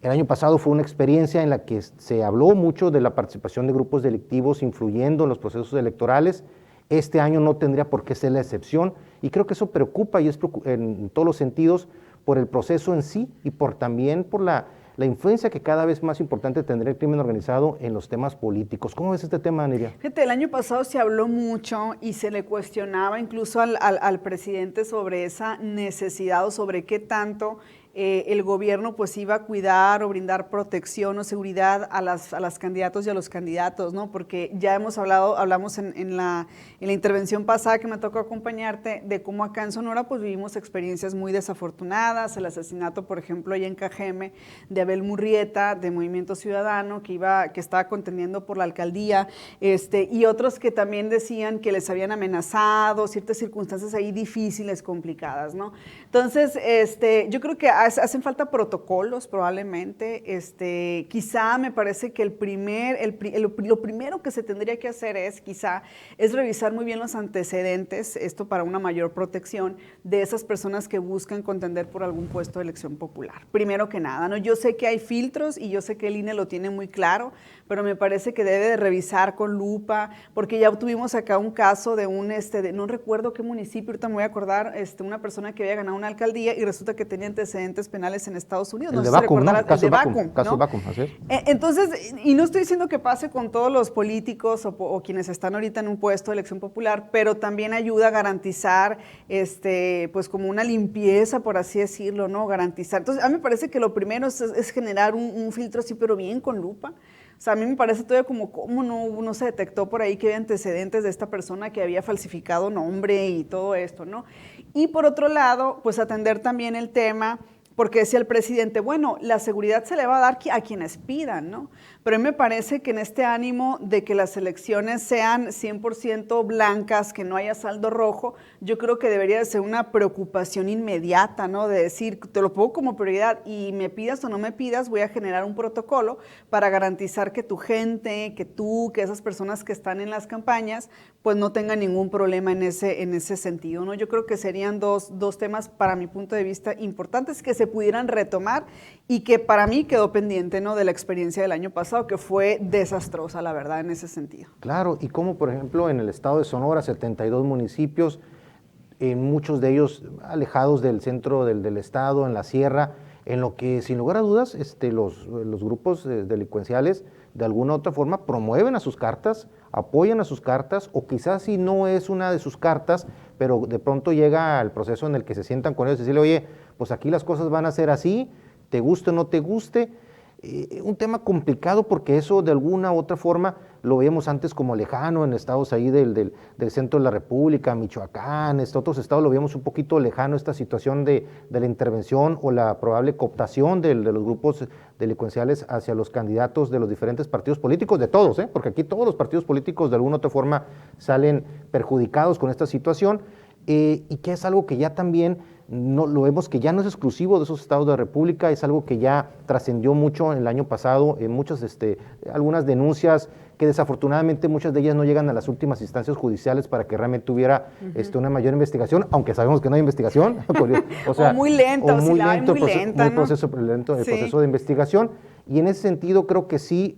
El año pasado fue una experiencia en la que se habló mucho de la participación de grupos delictivos influyendo en los procesos electorales. Este año no tendría por qué ser la excepción y creo que eso preocupa y es en todos los sentidos por el proceso en sí y también por la influencia que cada vez más importante tendrá el crimen organizado en los temas políticos. ¿Cómo ves este tema, Neria? Fíjate, el año pasado se habló mucho y se le cuestionaba incluso al presidente sobre esa necesidad o sobre qué tanto el gobierno pues iba a cuidar o brindar protección o seguridad a las candidatos y a los candidatos, ¿no? Porque ya hablamos en la intervención pasada que me tocó acompañarte de cómo acá en Sonora pues vivimos experiencias muy desafortunadas, el asesinato, por ejemplo, allá en Cajeme de Abel Murrieta, de Movimiento Ciudadano, que estaba contendiendo por la alcaldía, y otros que también decían que les habían amenazado, ciertas circunstancias ahí difíciles, complicadas, ¿no? Entonces, yo creo que hacen falta protocolos probablemente, quizá me parece que lo primero que se tendría que hacer es revisar muy bien los antecedentes, esto para una mayor protección de esas personas que buscan contender por algún puesto de elección popular. Primero que nada, ¿no? Yo sé que hay filtros y yo sé que el INE lo tiene muy claro, pero me parece que debe de revisar con lupa, porque ya tuvimos acá un caso de no recuerdo qué municipio, ahorita me voy a acordar, una persona que había ganado una alcaldía y resulta que tenía antecedentes antecedentes penales en Estados Unidos. El de Vacuum, ¿no? Caso ¿no? Vacuum, así es. Entonces, y no estoy diciendo que pase con todos los políticos o quienes están ahorita en un puesto de elección popular, pero también ayuda a garantizar, pues como una limpieza, por así decirlo, ¿no? Garantizar. Entonces, a mí me parece que lo primero es generar un filtro así, pero bien con lupa. O sea, a mí me parece todavía como cómo no se detectó por ahí que había antecedentes de esta persona que había falsificado nombre y todo esto, ¿no? Y por otro lado, pues atender también el tema, porque decía el presidente, bueno, la seguridad se le va a dar a quienes pidan, ¿no? Pero a mí me parece que en este ánimo de que las elecciones sean 100% blancas, que no haya saldo rojo, yo creo que debería de ser una preocupación inmediata, ¿no? De decir, te lo pongo como prioridad y me pidas o no me pidas, voy a generar un protocolo para garantizar que tu gente, que tú, que esas personas que están en las campañas, pues no tengan ningún problema en ese sentido, ¿no? Yo creo que serían dos temas, para mi punto de vista, importantes que se pudieran retomar y que para mí quedó pendiente, ¿no? De la experiencia del año pasado, que fue desastrosa, la verdad, en ese sentido. Claro, y como por ejemplo en el estado de Sonora, 72 municipios, muchos de ellos alejados del centro del estado, en la sierra, en lo que sin lugar a dudas los grupos delincuenciales de alguna u otra forma promueven a sus cartas, apoyan a sus cartas, o quizás si no es una de sus cartas, pero de pronto llega el proceso en el que se sientan con ellos y decirle, oye, pues aquí las cosas van a ser así, te guste o no te guste. Un tema complicado porque eso de alguna u otra forma lo veíamos antes como lejano en estados ahí del centro de la República, Michoacán, otros estados lo veíamos un poquito lejano esta situación de la intervención o la probable cooptación de los grupos delincuenciales hacia los candidatos de los diferentes partidos políticos, de todos, porque aquí todos los partidos políticos de alguna u otra forma salen perjudicados con esta situación, y que es algo que ya también no, lo vemos que ya no es exclusivo de esos estados de la República, es algo que ya trascendió mucho el año pasado, algunas denuncias que desafortunadamente muchas de ellas no llegan a las últimas instancias judiciales para que realmente hubiera una mayor investigación, aunque sabemos que no hay investigación. O sea, o muy lento, o muy lento, lenta, ¿no? Proceso de investigación. Y en ese sentido creo que sí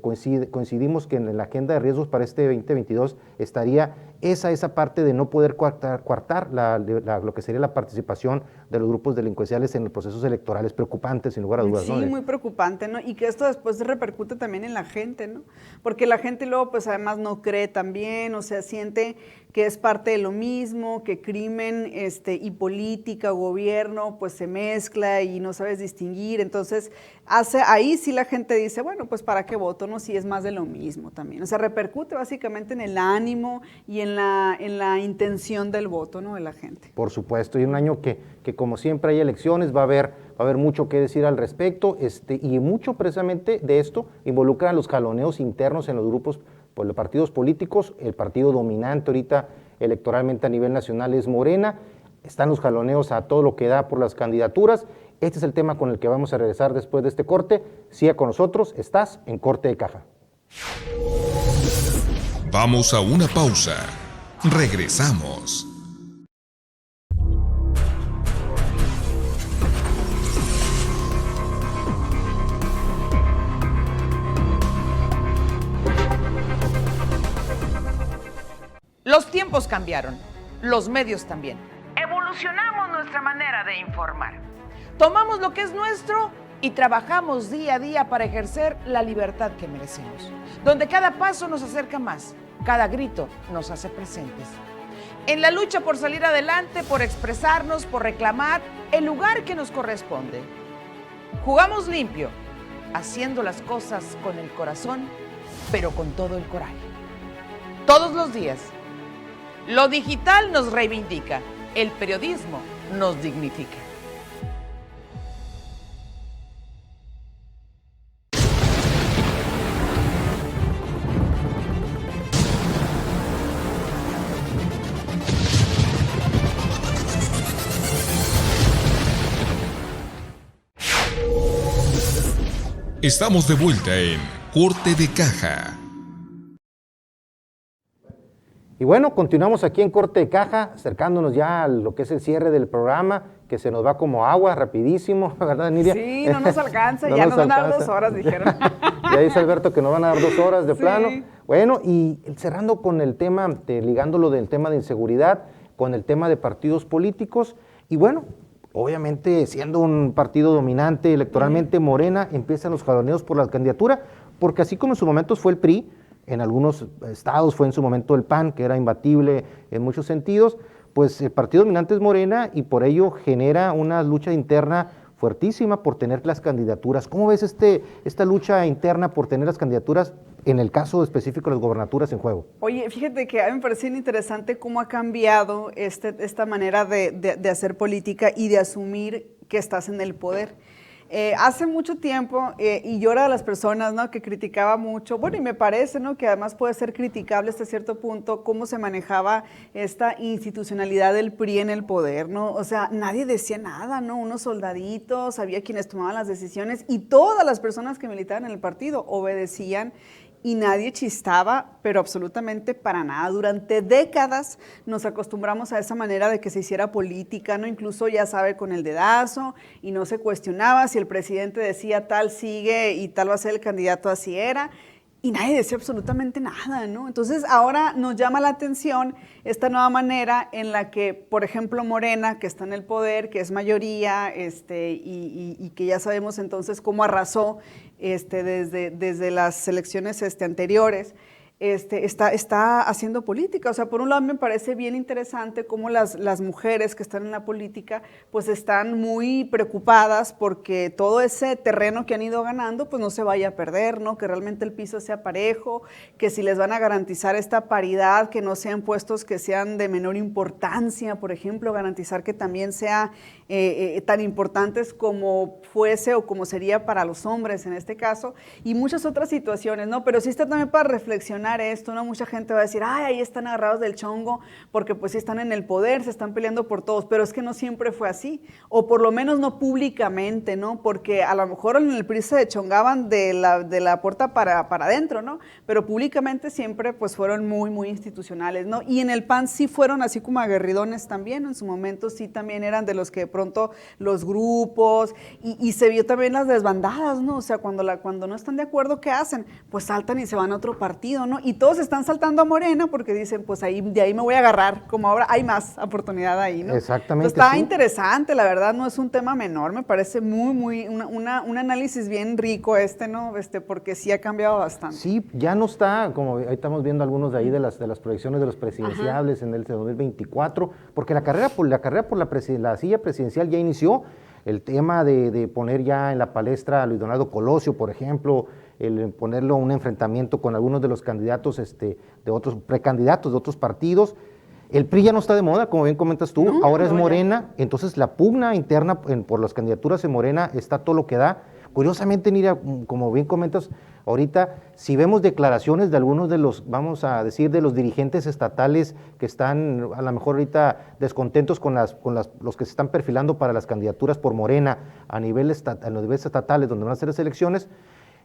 coincidimos que en la agenda de riesgos para este 2022 estaría esa parte de no poder coartar lo que sería la participación de los grupos delincuenciales en los procesos electorales. Preocupantes, sin lugar a dudas. Sí, ¿no? Muy preocupante, ¿no? Y que esto después repercute también en la gente, ¿no? Porque la gente luego pues además no cree también, o sea, siente que es parte de lo mismo, que crimen y política o gobierno pues se mezcla y no sabes distinguir, entonces ahí sí la gente dice, bueno, pues ¿para qué voto? No, si es más de lo mismo también, o sea, repercute básicamente en el ánimo y en la intención del voto, ¿no? De la gente. Por supuesto, y un año que como siempre hay elecciones, va a haber mucho que decir al respecto, y mucho precisamente de esto involucra a los jaloneos internos en los grupos, pues los partidos políticos. El partido dominante ahorita electoralmente a nivel nacional es Morena, están los jaloneos a todo lo que da por las candidaturas. Este es el tema con el que vamos a regresar después de este corte. Siga con nosotros, estás en Corte de Caja. Vamos a una pausa. Regresamos. Los tiempos cambiaron, los medios también. Evolucionamos nuestra manera de informar. Tomamos lo que es nuestro y trabajamos día a día para ejercer la libertad que merecemos, donde cada paso nos acerca más, cada grito nos hace presentes. En la lucha por salir adelante, por expresarnos, por reclamar el lugar que nos corresponde. Jugamos limpio, haciendo las cosas con el corazón, pero con todo el coraje. Todos los días. Lo digital nos reivindica, el periodismo nos dignifica. Estamos de vuelta en Corte de Caja. Y bueno, continuamos aquí en Corte de Caja, acercándonos ya a lo que es el cierre del programa, que se nos va como agua, rapidísimo, ¿verdad, Nidia? Sí, no nos alcanza, ya nos van a dar 2 horas, dijeron. Ya dice Alberto que nos van a dar 2 horas de plano. Bueno, y cerrando con el tema, ligándolo del tema de inseguridad, con el tema de partidos políticos, y bueno, obviamente siendo un partido dominante electoralmente, Morena, empiezan los jaloneos por la candidatura, porque así como en su momento fue el PRI, en algunos estados fue en su momento el PAN, que era imbatible en muchos sentidos, pues el partido dominante es Morena y por ello genera una lucha interna fuertísima por tener las candidaturas. ¿Cómo ves esta lucha interna por tener las candidaturas, en el caso específico de las gobernaturas en juego? Oye, fíjate que a mí me parece interesante cómo ha cambiado esta manera de hacer política y de asumir que estás en el poder. Hace mucho tiempo, y yo era de las personas, ¿no?, que criticaba mucho, bueno, y me parece, ¿no?, que además puede ser criticable hasta cierto punto cómo se manejaba esta institucionalidad del PRI en el poder, ¿no? O sea, nadie decía nada, ¿no? Unos soldaditos, había quienes tomaban las decisiones y todas las personas que militaban en el partido obedecían y nadie chistaba, pero absolutamente para nada. Durante décadas nos acostumbramos a esa manera de que se hiciera política, ¿no? Incluso, ya sabe, con el dedazo, y no se cuestionaba si el presidente decía tal sigue y tal va a ser el candidato, así era. Y nadie decía absolutamente nada, ¿no? Entonces ahora nos llama la atención esta nueva manera en la que, por ejemplo, Morena, que está en el poder, que es mayoría, y que ya sabemos entonces cómo arrasó desde las elecciones anteriores, está haciendo política. O sea, por un lado me parece bien interesante cómo las mujeres que están en la política pues están muy preocupadas porque todo ese terreno que han ido ganando pues no se vaya a perder, ¿no? Que realmente el piso sea parejo, que si les van a garantizar esta paridad, que no sean puestos que sean de menor importancia, por ejemplo, garantizar que también sea tan importantes como fuese o como sería para los hombres en este caso, y muchas otras situaciones, ¿no? Pero sí está también para reflexionar esto, ¿no? Mucha gente va a decir, ay, ahí están agarrados del chongo, porque pues sí están en el poder, se están peleando por todos, pero es que no siempre fue así, o por lo menos no públicamente, ¿no? Porque a lo mejor en el PRI se chongaban de la puerta para adentro, ¿no? Pero públicamente siempre pues fueron muy institucionales, ¿no? Y en el PAN sí fueron así como aguerridones también, en su momento sí también eran de los que de pronto los grupos, y se vio también las desbandadas, ¿no? O sea, cuando no están de acuerdo, ¿qué hacen? Pues saltan y se van a otro partido, ¿no? Y todos están saltando a Morena porque dicen, pues de ahí me voy a agarrar, como ahora hay más oportunidad ahí, ¿no? Exactamente. Entonces, está interesante, la verdad, no es un tema menor, me parece un análisis bien rico ¿no? Porque sí ha cambiado bastante. Sí, ya no está, como ahí estamos viendo algunos de ahí de las proyecciones de los presidenciables en el 2024, porque la carrera por la silla presidencial ya inició. El tema de poner ya en la palestra a Luis Donaldo Colosio, por ejemplo, el ponerlo a un enfrentamiento con algunos de los candidatos, de otros precandidatos de otros partidos. El PRI ya no está de moda, como bien comentas tú, no, ahora es Morena, entonces la pugna interna por las candidaturas en Morena está todo lo que da. Curiosamente, Nidia, como bien comentas ahorita, si vemos declaraciones de algunos de los, vamos a decir, de los dirigentes estatales que están a lo mejor ahorita descontentos con los que se están perfilando para las candidaturas por Morena a los niveles estatales donde van a ser las elecciones,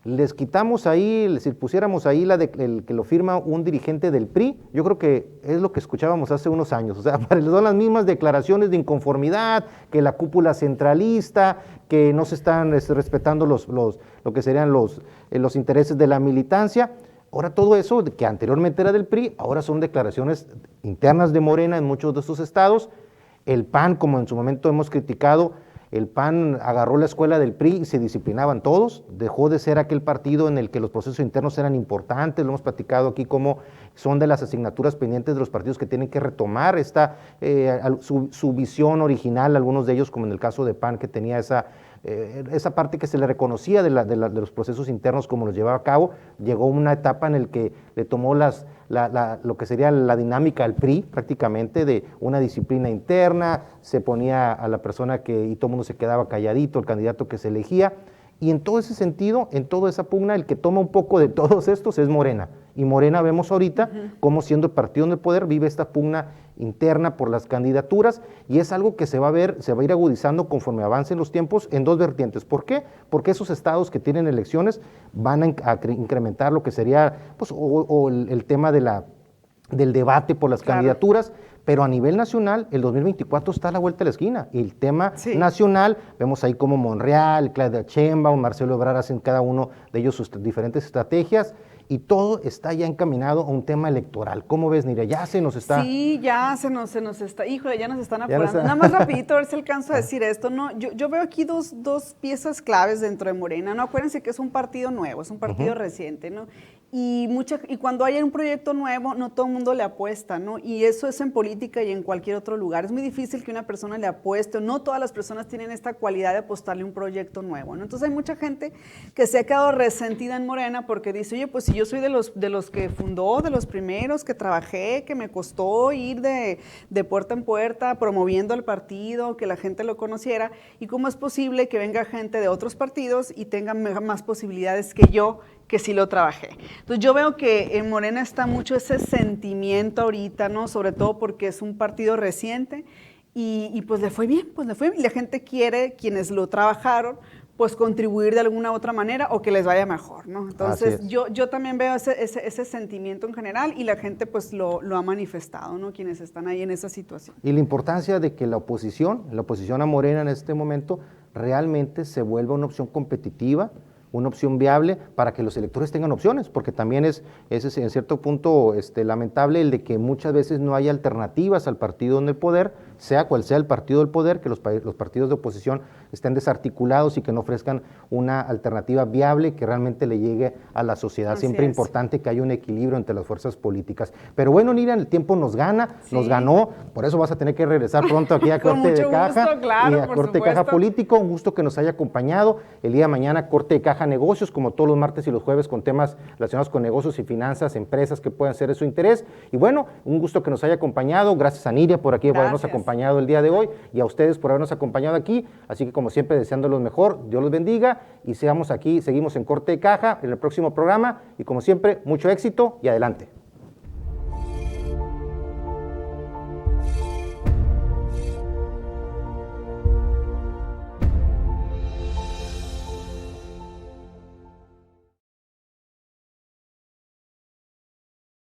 les quitamos ahí, si pusiéramos ahí el que lo firma un dirigente del PRI, yo creo que es lo que escuchábamos hace unos años, o sea, son las mismas declaraciones de inconformidad, que la cúpula centralista, que no se están respetando lo que serían los intereses de la militancia. Ahora todo eso, que anteriormente era del PRI, ahora son declaraciones internas de Morena en muchos de estos estados. El PAN, como en su momento hemos criticado, el PAN agarró la escuela del PRI y se disciplinaban todos, dejó de ser aquel partido en el que los procesos internos eran importantes, lo hemos platicado aquí como son de las asignaturas pendientes de los partidos que tienen que retomar su visión original, algunos de ellos, como en el caso de PAN, que tenía esa parte que se le reconocía de los procesos internos como los llevaba a cabo. Llegó una etapa en la que le tomó lo que sería la dinámica al PRI, prácticamente, de una disciplina interna, se ponía a la persona y todo el mundo se quedaba calladito, el candidato que se elegía, y en todo ese sentido, en toda esa pugna, el que toma un poco de todos estos es Morena, y Morena vemos ahorita cómo, siendo el partido del poder, vive esta pugna interna por las candidaturas, y es algo que se va a ir agudizando conforme avancen los tiempos en dos vertientes. ¿Por qué? Porque esos estados que tienen elecciones van a incrementar lo que sería pues, el tema del debate por las candidaturas, pero a nivel nacional, el 2024 está a la vuelta de la esquina. Y el tema Sí. nacional, vemos ahí como Monreal, Claudia Sheinbaum, Marcelo Ebrard hacen cada uno de ellos sus diferentes estrategias, y todo está ya encaminado a un tema electoral. ¿Cómo ves, Nidia? Ya se nos está... Sí, ya se nos está, híjole, ya nos están Ya nos apurando. está- Nada más rapidito, a ver si alcanzo a decir esto, ¿no? Yo veo aquí dos piezas claves dentro de Morena, ¿no? Acuérdense que es un partido nuevo, es un partido reciente, ¿no? Y cuando hay un proyecto nuevo, no todo el mundo le apuesta, ¿no? Y eso es en política y en cualquier otro lugar. Es muy difícil que una persona le apueste, o no todas las personas tienen esta cualidad de apostarle a un proyecto nuevo, ¿no? Entonces hay mucha gente que se ha quedado resentida en Morena porque dice, oye, pues si yo soy de los que fundó, de los primeros, que trabajé, que me costó ir de puerta en puerta promoviendo el partido, que la gente lo conociera, y cómo es posible que venga gente de otros partidos y tenga más posibilidades que yo, que sí lo trabajé. Entonces yo veo que en Morena está mucho ese sentimiento ahorita, ¿no? Sobre todo porque es un partido reciente y pues le fue bien, y la gente quiere, quienes lo trabajaron, pues contribuir de alguna u otra manera o que les vaya mejor, ¿no? Entonces yo también veo ese sentimiento en general y la gente pues lo ha manifestado, ¿no? Quienes están ahí en esa situación. Y la importancia de que la oposición a Morena en este momento realmente se vuelva una opción competitiva, una opción viable para que los electores tengan opciones, porque también es en cierto punto lamentable el de que muchas veces no hay alternativas al partido en el poder, sea cual sea el partido del poder, que los partidos de oposición estén desarticulados y que no ofrezcan una alternativa viable que realmente le llegue a la sociedad. Así Siempre es es. importante que haya un equilibrio entre las fuerzas políticas. Pero bueno, Nidia, el tiempo nos gana, Sí. nos ganó, por eso vas a tener que regresar pronto aquí a Con Corte de mucho Caja gusto, claro, y a por Corte de Caja supuesto. Político. Un gusto que nos haya acompañado. El día de mañana, Corte de Caja Negocios, como todos los martes y los jueves, con temas relacionados con negocios y finanzas, empresas que puedan ser de su interés. Y bueno, un gusto que nos haya acompañado. Gracias a Nidia por aquí, por habernos Gracias. acompañado el día de hoy, y a ustedes por habernos acompañado aquí. Así que, como siempre, deseándolos mejor, Dios los bendiga, y seguimos en Corte de Caja en el próximo programa. Y como siempre, mucho éxito y adelante.